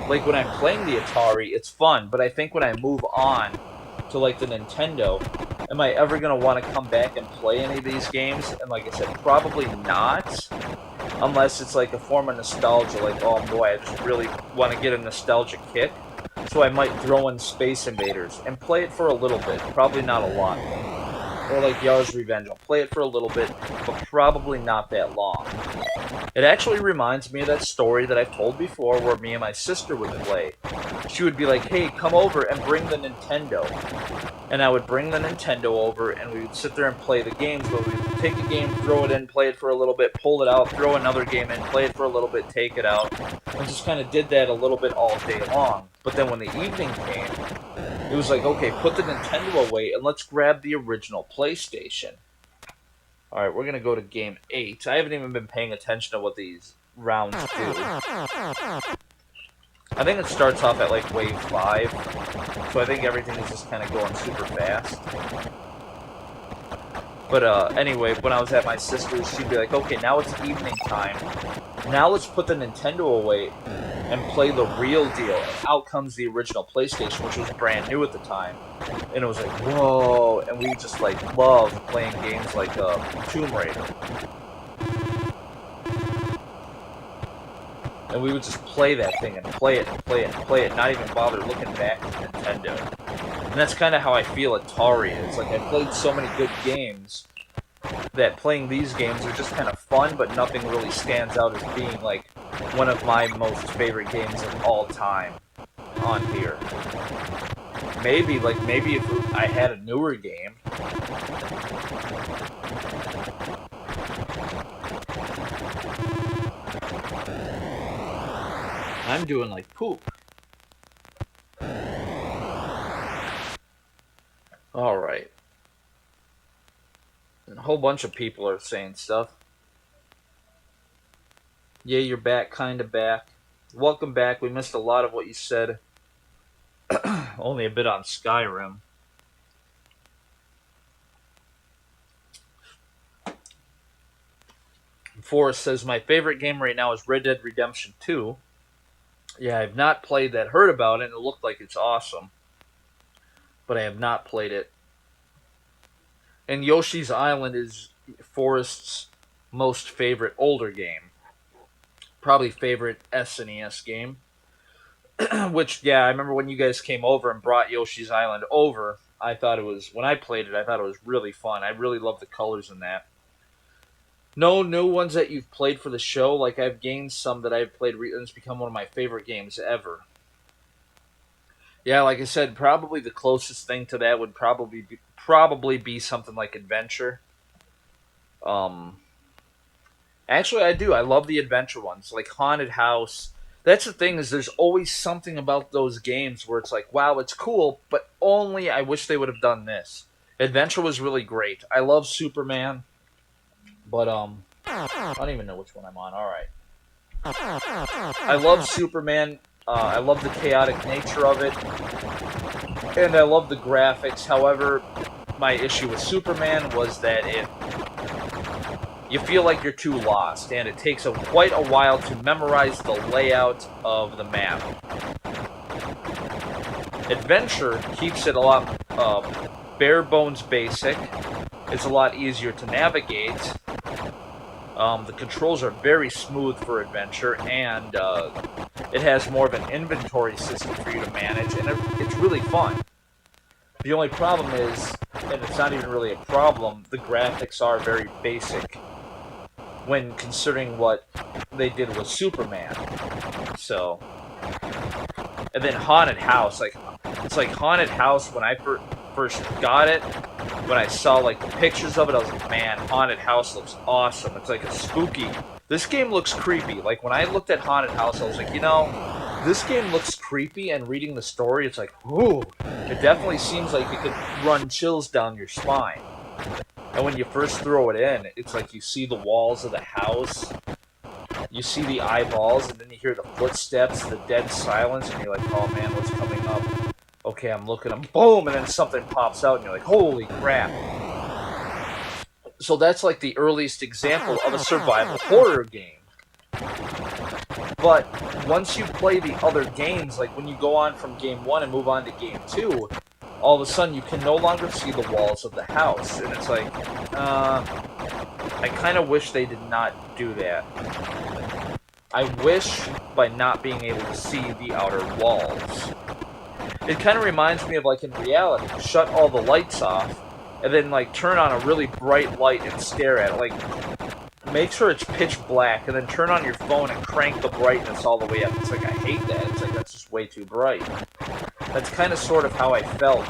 Like, when I'm playing the Atari, it's fun, but I think when I move on to, like, the Nintendo, am I ever going to want to come back and play any of these games? And like I said, probably not. Unless it's like a form of nostalgia, like, oh boy, I just really want to get a nostalgic kick. So I might throw in Space Invaders and play it for a little bit. Probably not a lot. Or like Yar's Revenge. I'll play it for a little bit, but probably not that long. It actually reminds me of that story that I've told before where me and my sister would play. She would be like, hey, come over and bring the Nintendo. And I would bring the Nintendo over, and we would sit there and play the games, but we'd take a game, throw it in, play it for a little bit, pull it out, throw another game in, play it for a little bit, take it out, and just kind of did that a little bit all day long. But then when the evening came, it was like, okay, put the Nintendo away, and let's grab the original PlayStation. Alright, we're going to go to game 8. I haven't even been paying attention to what these rounds do. I think it starts off at like wave 5, so I think everything is just kind of going super fast. But anyway, when I was at my sister's, she'd be like, okay, now it's evening time. Now let's put the Nintendo away and play the real deal. And out comes the original PlayStation, which was brand new at the time. And it was like, whoa, and we just like loved playing games like Tomb Raider. And we would just play that thing and play it and play it and play it, not even bother looking back at Nintendo. And that's kind of how I feel Atari is. Like, I played so many good games that playing these games are just kind of fun, but nothing really stands out as being, like, one of my most favorite games of all time on here. Maybe if I had a newer game. I'm doing like poop. Alright. A whole bunch of people are saying stuff. Yeah, you're back, kinda back. Welcome back. We missed a lot of what you said. Only a bit on Skyrim. Forrest says, my favorite game right now is Red Dead Redemption 2. Yeah, I've not played that. Heard about it, and it looked like it's awesome. But I have not played it. And Yoshi's Island is Forrest's most favorite older game. Probably favorite SNES game. Which, yeah, I remember when you guys came over and brought Yoshi's Island over, I thought it was, when I played it, I thought it was really fun. I really loved the colors in that. No new ones that you've played for the show. Like, I've gained some that I've played, and it's become one of my favorite games ever. Yeah, like I said, probably the closest thing to that would probably be something like Adventure. Actually, I do. I love the Adventure ones, like Haunted House. That's the thing, is there's always something about those games where it's like, wow, it's cool, but only I wish they would have done this. Adventure was really great. I love Superman. But, I don't even know which one I'm on. Alright. I love Superman. I love the chaotic nature of it. And I love the graphics. However, my issue with Superman was that you feel like you're too lost, and it takes quite a while to memorize the layout of the map. Adventure keeps it a lot bare bones basic. It's a lot easier to navigate. The controls are very smooth for Adventure, and it has more of an inventory system for you to manage, and it's really fun. The only problem is, and it's not even really a problem, the graphics are very basic when considering what they did with Superman. So, and then Haunted House, like, it's like Haunted House when I first got it, when I saw like the pictures of it, I was like, man, Haunted House looks awesome. It's like a spooky, this game looks creepy. Like when I looked at Haunted House, I was like, you know, this game looks creepy, and reading the story, it's like, ooh, it definitely seems like it could run chills down your spine. And when you first throw it in, it's like you see the walls of the house, you see the eyeballs, and then you hear the footsteps, the dead silence, and you're like, oh man, what's coming up? Okay, I'm looking, boom, and then something pops out, and you're like, holy crap. So that's like the earliest example of a survival horror game. But once you play the other games, like when you go on from game 1 and move on to game 2, all of a sudden you can no longer see the walls of the house. And it's like, I kind of wish they did not do that. I wish by not being able to see the outer walls. It kind of reminds me of, like, in reality, shut all the lights off, and then, like, turn on a really bright light and stare at it. Like, make sure it's pitch black, and then turn on your phone and crank the brightness all the way up. It's like, I hate that. It's like, that's just way too bright. That's kind of sort of how I felt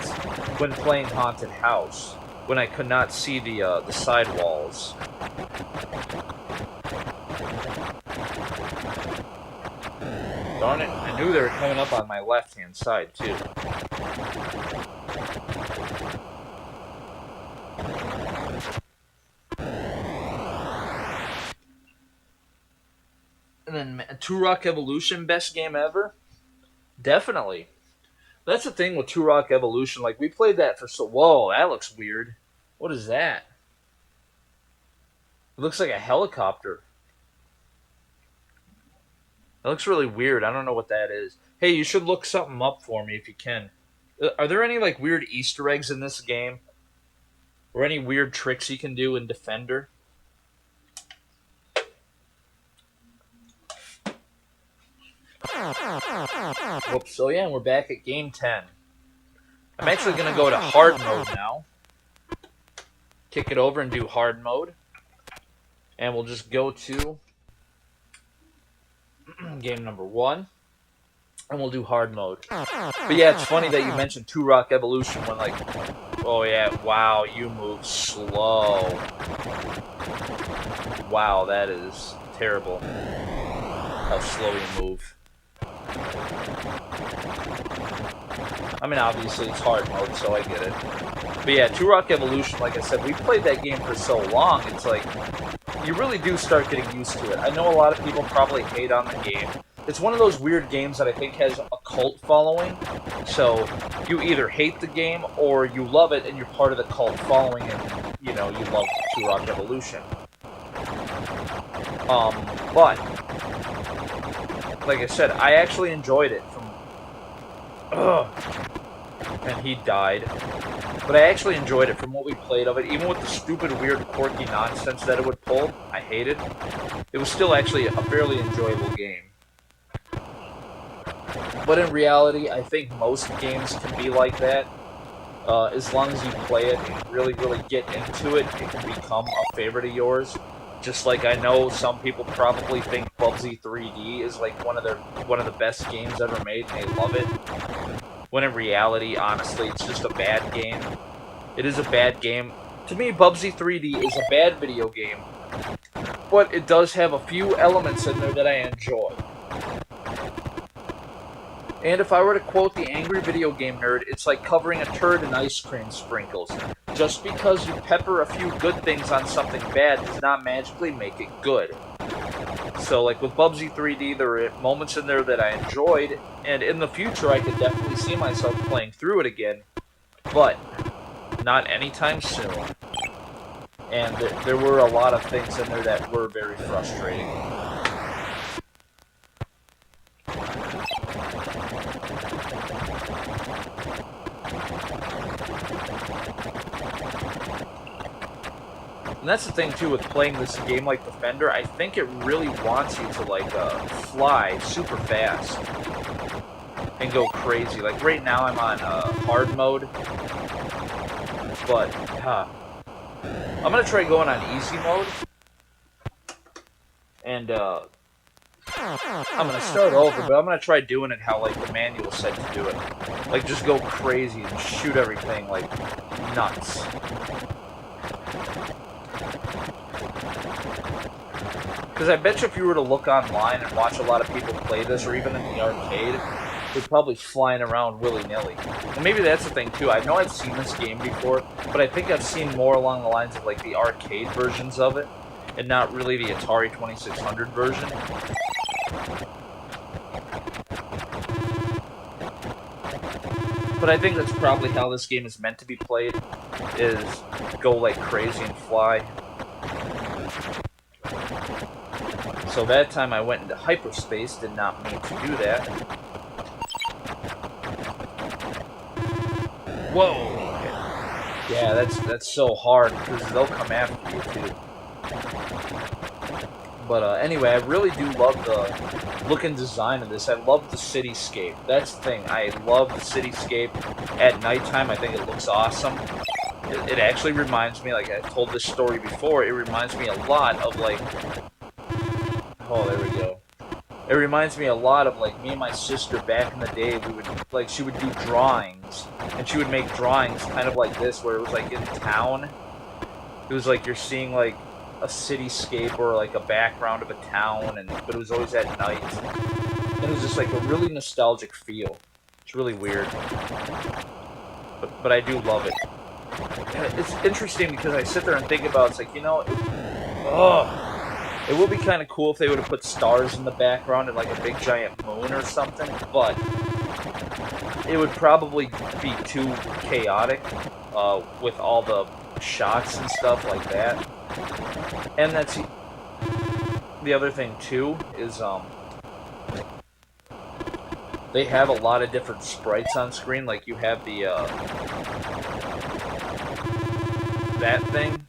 when playing Haunted House, when I could not see the side walls. Darn it, I knew they were coming up on my left-hand side, too. And then Turok Evolution, best game ever? Definitely. That's the thing with Turok Evolution. Like, we played that for so... Whoa, that looks weird. What is that? It looks like a helicopter. That looks really weird. I don't know what that is. Hey, you should look something up for me if you can. Are there any, like, weird Easter eggs in this game? Or any weird tricks you can do in Defender? Whoops. So, yeah, we're back at Game 10. I'm actually going to go to Hard Mode now. Kick it over and do Hard Mode. And we'll just go to... game number 1, and we'll do hard mode. But yeah, it's funny that you mentioned Turok Evolution when, like, oh yeah, wow, you move slow. Wow, that is terrible. How slow you move. I mean, obviously it's hard mode, so I get it. But yeah, Turok Evolution, like I said, we played that game for so long, it's like, you really do start getting used to it. I know a lot of people probably hate on the game. It's one of those weird games that I think has a cult following. So you either hate the game or you love it and you're part of the cult following and, you know, you love Turok Evolution. But, like I said, I actually enjoyed it and he died. But I actually enjoyed it from what we played of it, even with the stupid, weird, quirky nonsense that it would pull. I hated. It was still actually a fairly enjoyable game. But in reality, I think most games can be like that. As long as you play it and really, really get into it, it can become a favorite of yours. Just like I know some people probably think Bubsy 3D is like one of the best games ever made, and they love it. When in reality, honestly, it's just a bad game. It is a bad game. To me, Bubsy 3D is a bad video game, but it does have a few elements in there that I enjoy. And if I were to quote the angry video game nerd, it's like covering a turd in ice cream sprinkles. Just because you pepper a few good things on something bad does not magically make it good. So, like with Bubsy 3D, there were moments in there that I enjoyed, and in the future I could definitely see myself playing through it again, but not anytime soon. And there were a lot of things in there that were very frustrating. And that's the thing too with playing this game like Defender. I think it really wants you to like fly super fast and go crazy. Like right now, I'm on hard mode, but I'm gonna try going on easy mode, and I'm gonna start over. But I'm gonna try doing it how like the manual said to do it. Like just go crazy and shoot everything like nuts. Because I bet you if you were to look online and watch a lot of people play this, or even in the arcade, they're probably flying around willy-nilly. And maybe that's the thing, too. I know I've seen this game before, but I think I've seen more along the lines of, like, the arcade versions of it, and not really the Atari 2600 version. But I think that's probably how this game is meant to be played, is go like crazy and fly. So that time I went into hyperspace, did not mean to do that. Whoa! Yeah, that's so hard, because they'll come after you too. But anyway, I really do love the look and design of this. I love the cityscape. That's the thing. I love the cityscape at nighttime. I think it looks awesome. It actually reminds me, like I told this story before, it reminds me a lot of like... Oh, there we go. It reminds me a lot of like me and my sister back in the day. We would like she would do drawings, and she would make drawings kind of like this, where it was like in town. It was like you're seeing like a cityscape or like a background of a town, but it was always at night. And it was just like a really nostalgic feel. It's really weird, but I do love it. It's interesting because I sit there and think about it's like it would be kind of cool if they would have put stars in the background and like a big giant moon or something, but it would probably be too chaotic with all the shots and stuff like that. And that's the other thing too is they have a lot of different sprites on screen. Like you have the that thing.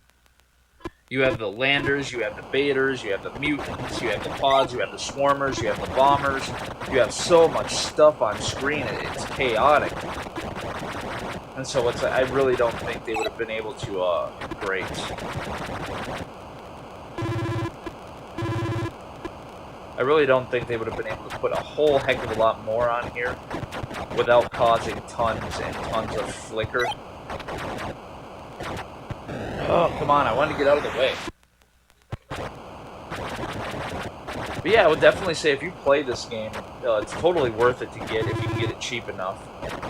You have the landers, you have the baiters, you have the mutants, you have the pods, you have the swarmers, you have the bombers. You have so much stuff on screen, it's chaotic. And so I really don't think they would have been able to, great. I really don't think they would have been able to put a whole heck of a lot more on here without causing tons and tons of flicker. Oh, come on, I wanted to get out of the way. But yeah, I would definitely say if you play this game, it's totally worth it to get if you can get it cheap enough.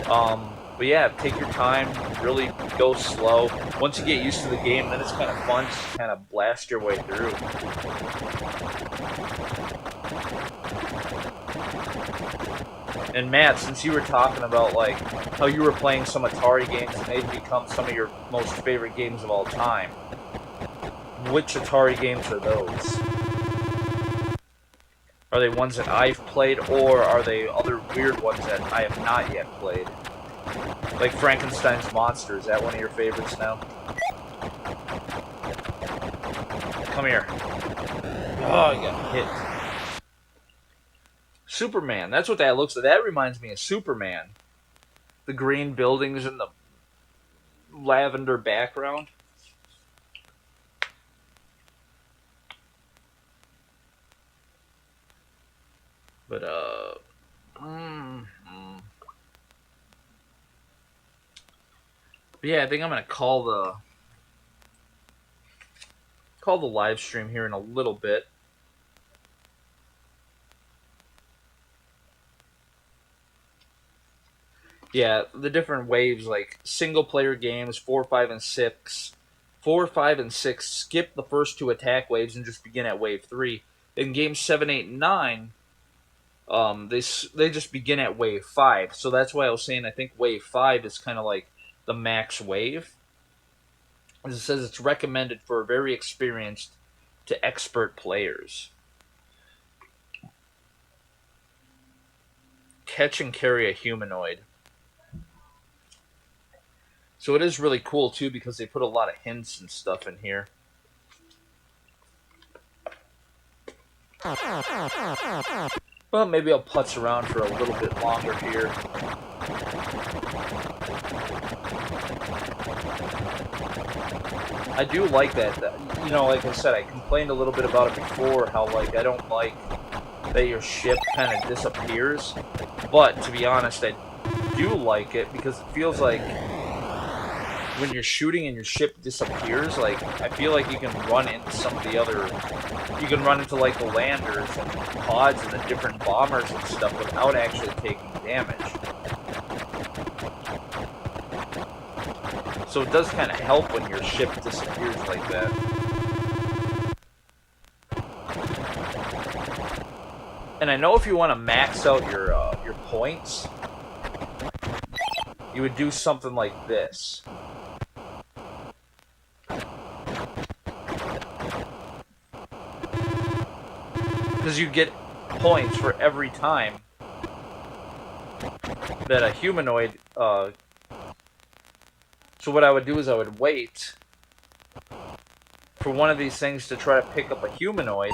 But yeah, take your time, really go slow. Once you get used to the game, then it's kind of fun just to kind of blast your way through. And Matt, since you were talking about like how you were playing some Atari games and they've become some of your most favorite games of all time, which Atari games are those? Are they ones that I've played, or are they other weird ones that I have not yet played? Like Frankenstein's Monster, is that one of your favorites now? Come here. Oh, you got hit. Superman, that's what that looks like. That reminds me of Superman. The green buildings and the lavender background. But, But yeah, I think I'm going to call the live stream here in a little bit. Yeah, the different waves, like single-player games, 4, 5, and 6. 4, 5, and 6 skip the first two attack waves and just begin at wave 3. In games 7, 8, and 9, they just begin at wave 5. So that's why I was saying I think wave 5 is kind of like the max wave. As it says, it's recommended for very experienced to expert players. Catch and carry a humanoid. So it is really cool, too, because they put a lot of hints and stuff in here. Well, maybe I'll putz around for a little bit longer here. I do like that. You know, like I said, I complained a little bit about it before, how, like, I don't like that your ship kind of disappears. But, to be honest, I do like it because it feels like when you're shooting and your ship disappears, like, I feel like you can run into some of the other... You can run into, like, the landers and pods and the different bombers and stuff without actually taking damage. So it does kind of help when your ship disappears like that. And I know if you want to max out your points, you would do something like this. Because you get points for every time that a humanoid... So what I would do is I would wait for one of these things to try to pick up a humanoid,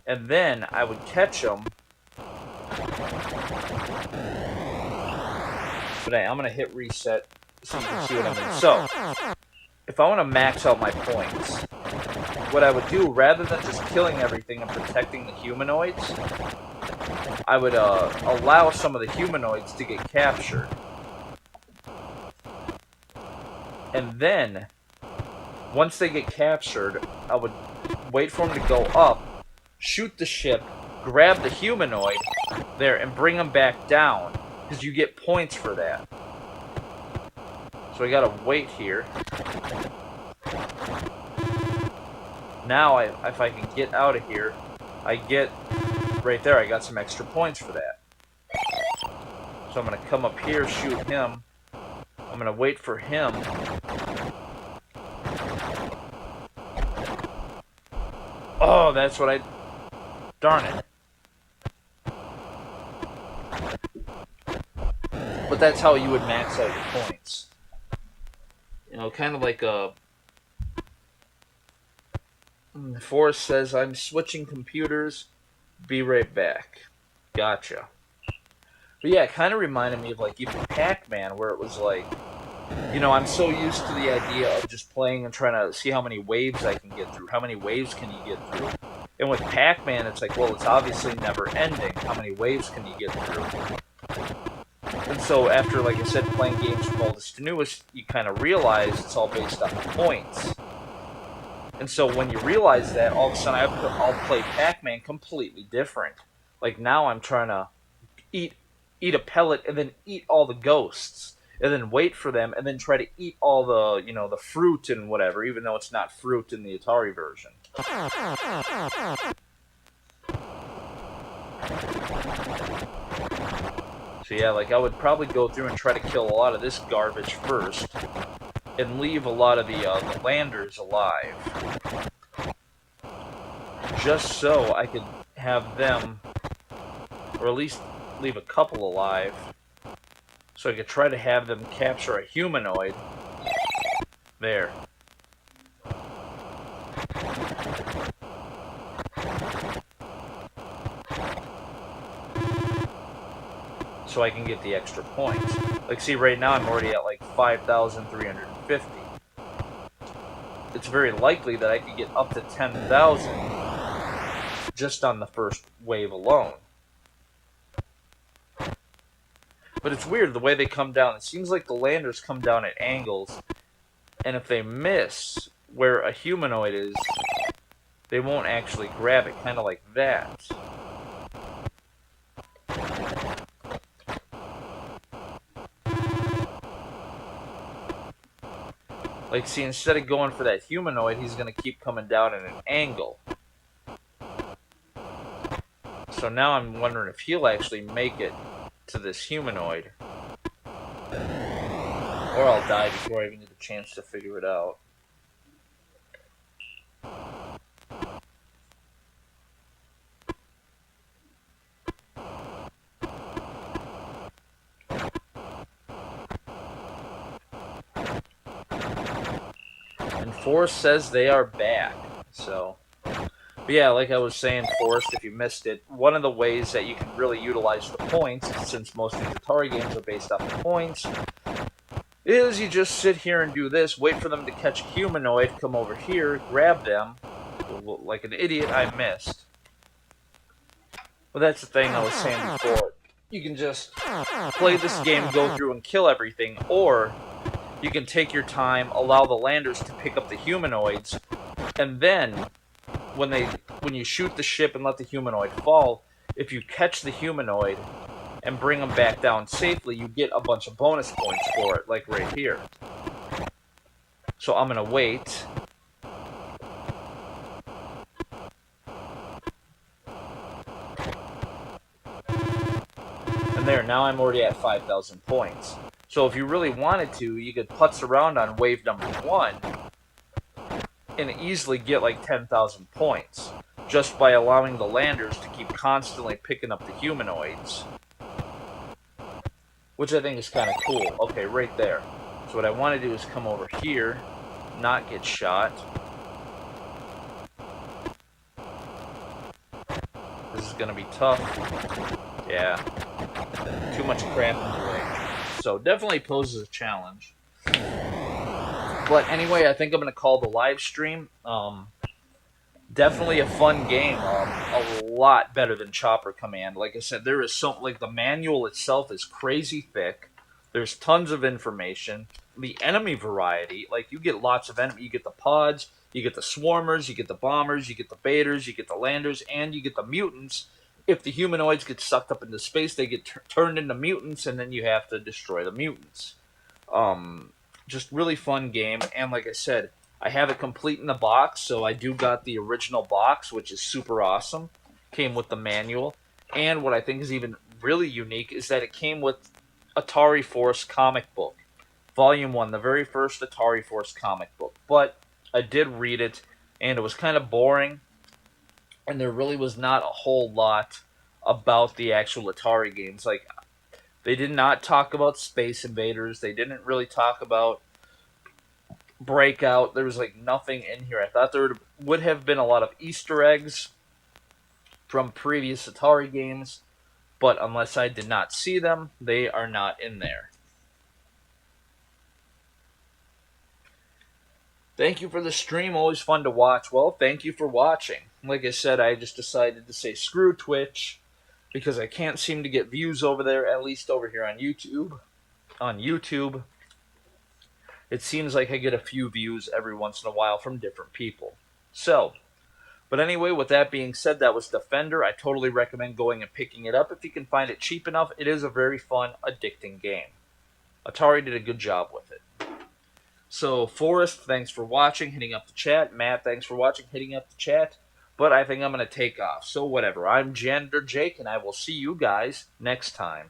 and then I would catch them. But hey, I'm going to hit reset so you can see what I mean. So, if I want to max out my points, what I would do, rather than just killing everything and protecting the humanoids, I would allow some of the humanoids to get captured. And then, once they get captured, I would wait for them to go up, shoot the ship, grab the humanoid there, and bring them back down, because you get points for that. So I gotta wait here. Now, if I can get out of here, I get, right there, I got some extra points for that. So I'm gonna come up here, shoot him. I'm gonna wait for him. Oh, that's what I... Darn it. But that's how you would max out your points. You know, kind of like a... Forrest says, I'm switching computers. Be right back. Gotcha. But yeah, it kind of reminded me of like even Pac-Man, where it was like, you know, I'm so used to the idea of just playing and trying to see how many waves I can get through. How many waves can you get through? And with Pac-Man, it's like, well, it's obviously never ending. How many waves can you get through? And so after, like I said, playing games from oldest to newest, you kind of realize it's all based on points. And so when you realize that, all of a sudden I'll play Pac-Man completely different. Like now I'm trying to eat a pellet and then eat all the ghosts. And then wait for them, and then try to eat all the, you know, the fruit and whatever, even though it's not fruit in the Atari version. So yeah, like I would probably go through and try to kill a lot of this garbage first, and leave a lot of the landers alive. Just so I could have them, or at least leave a couple alive, so I could try to have them capture a humanoid. There. So I can get the extra points. Like, see, right now I'm already at like 5,350. It's very likely that I could get up to 10,000 just on the first wave alone. But it's weird the way they come down. It seems like the landers come down at angles, and if they miss where a humanoid is, they won't actually grab it, kind of like that. Like, see, instead of going for that humanoid, he's going to keep coming down at an angle. So now I'm wondering if he'll actually make it to this humanoid. Or I'll die before I even get a chance to figure it out. And Forrest says they are back. So, but yeah, like I was saying, Forrest, if you missed it, one of the ways that you can really utilize the points, since most of these Atari games are based off of points, is you just sit here and do this, wait for them to catch a humanoid, come over here, grab them. Like an idiot, I missed. But that's the thing I was saying before. You can just play this game, go through and kill everything, or you can take your time, allow the landers to pick up the humanoids, and then when you shoot the ship and let the humanoid fall, if you catch the humanoid and bring them back down safely, you get a bunch of bonus points for it, like right here. So I'm going to wait. And there, now I'm already at 5,000 points. So if you really wanted to, you could putz around on wave number 1 and easily get like 10,000 points just by allowing the landers to keep constantly picking up the humanoids. Which I think is kind of cool. Okay, right there. So what I want to do is come over here, not get shot. This is going to be tough. Yeah. Too much crap in the way. So definitely poses a challenge. But anyway, I think I'm going to call the live stream. Definitely a fun game. A lot better than Chopper Command. Like I said, there is some, like the manual itself is crazy thick. There's tons of information. The enemy variety, like you get lots of enemy. You get the pods, you get the swarmers, you get the bombers, you get the baiters, you get the landers, and you get the mutants. If the humanoids get sucked up into space, they get turned into mutants, and then you have to destroy the mutants. Just really fun game, and like I said, I have it complete in the box, so I do got the original box, which is super awesome. Came with the manual, and what I think is even really unique is that it came with Atari Force comic book, Volume 1, the very first Atari Force comic book. But I did read it, and it was kind of boring, and there really was not a whole lot about the actual Atari games. Like, they did not talk about Space Invaders. They didn't really talk about Breakout. There was like nothing in here. I thought there would have been a lot of Easter eggs from previous Atari games, but unless I did not see them, they are not in there. Thank you for the stream. Always fun to watch. Well, thank you for watching. Like I said, I just decided to say screw Twitch because I can't seem to get views over there, at least over here on YouTube. On YouTube, it seems like I get a few views every once in a while from different people. So, but anyway, with that being said, that was Defender. I totally recommend going and picking it up if you can find it cheap enough. It is a very fun, addicting game. Atari did a good job with it. So, Forrest, thanks for watching, hitting up the chat. Matt, thanks for watching, hitting up the chat. But I think I'm going to take off. So, whatever. I'm Janitor Jake, and I will see you guys next time.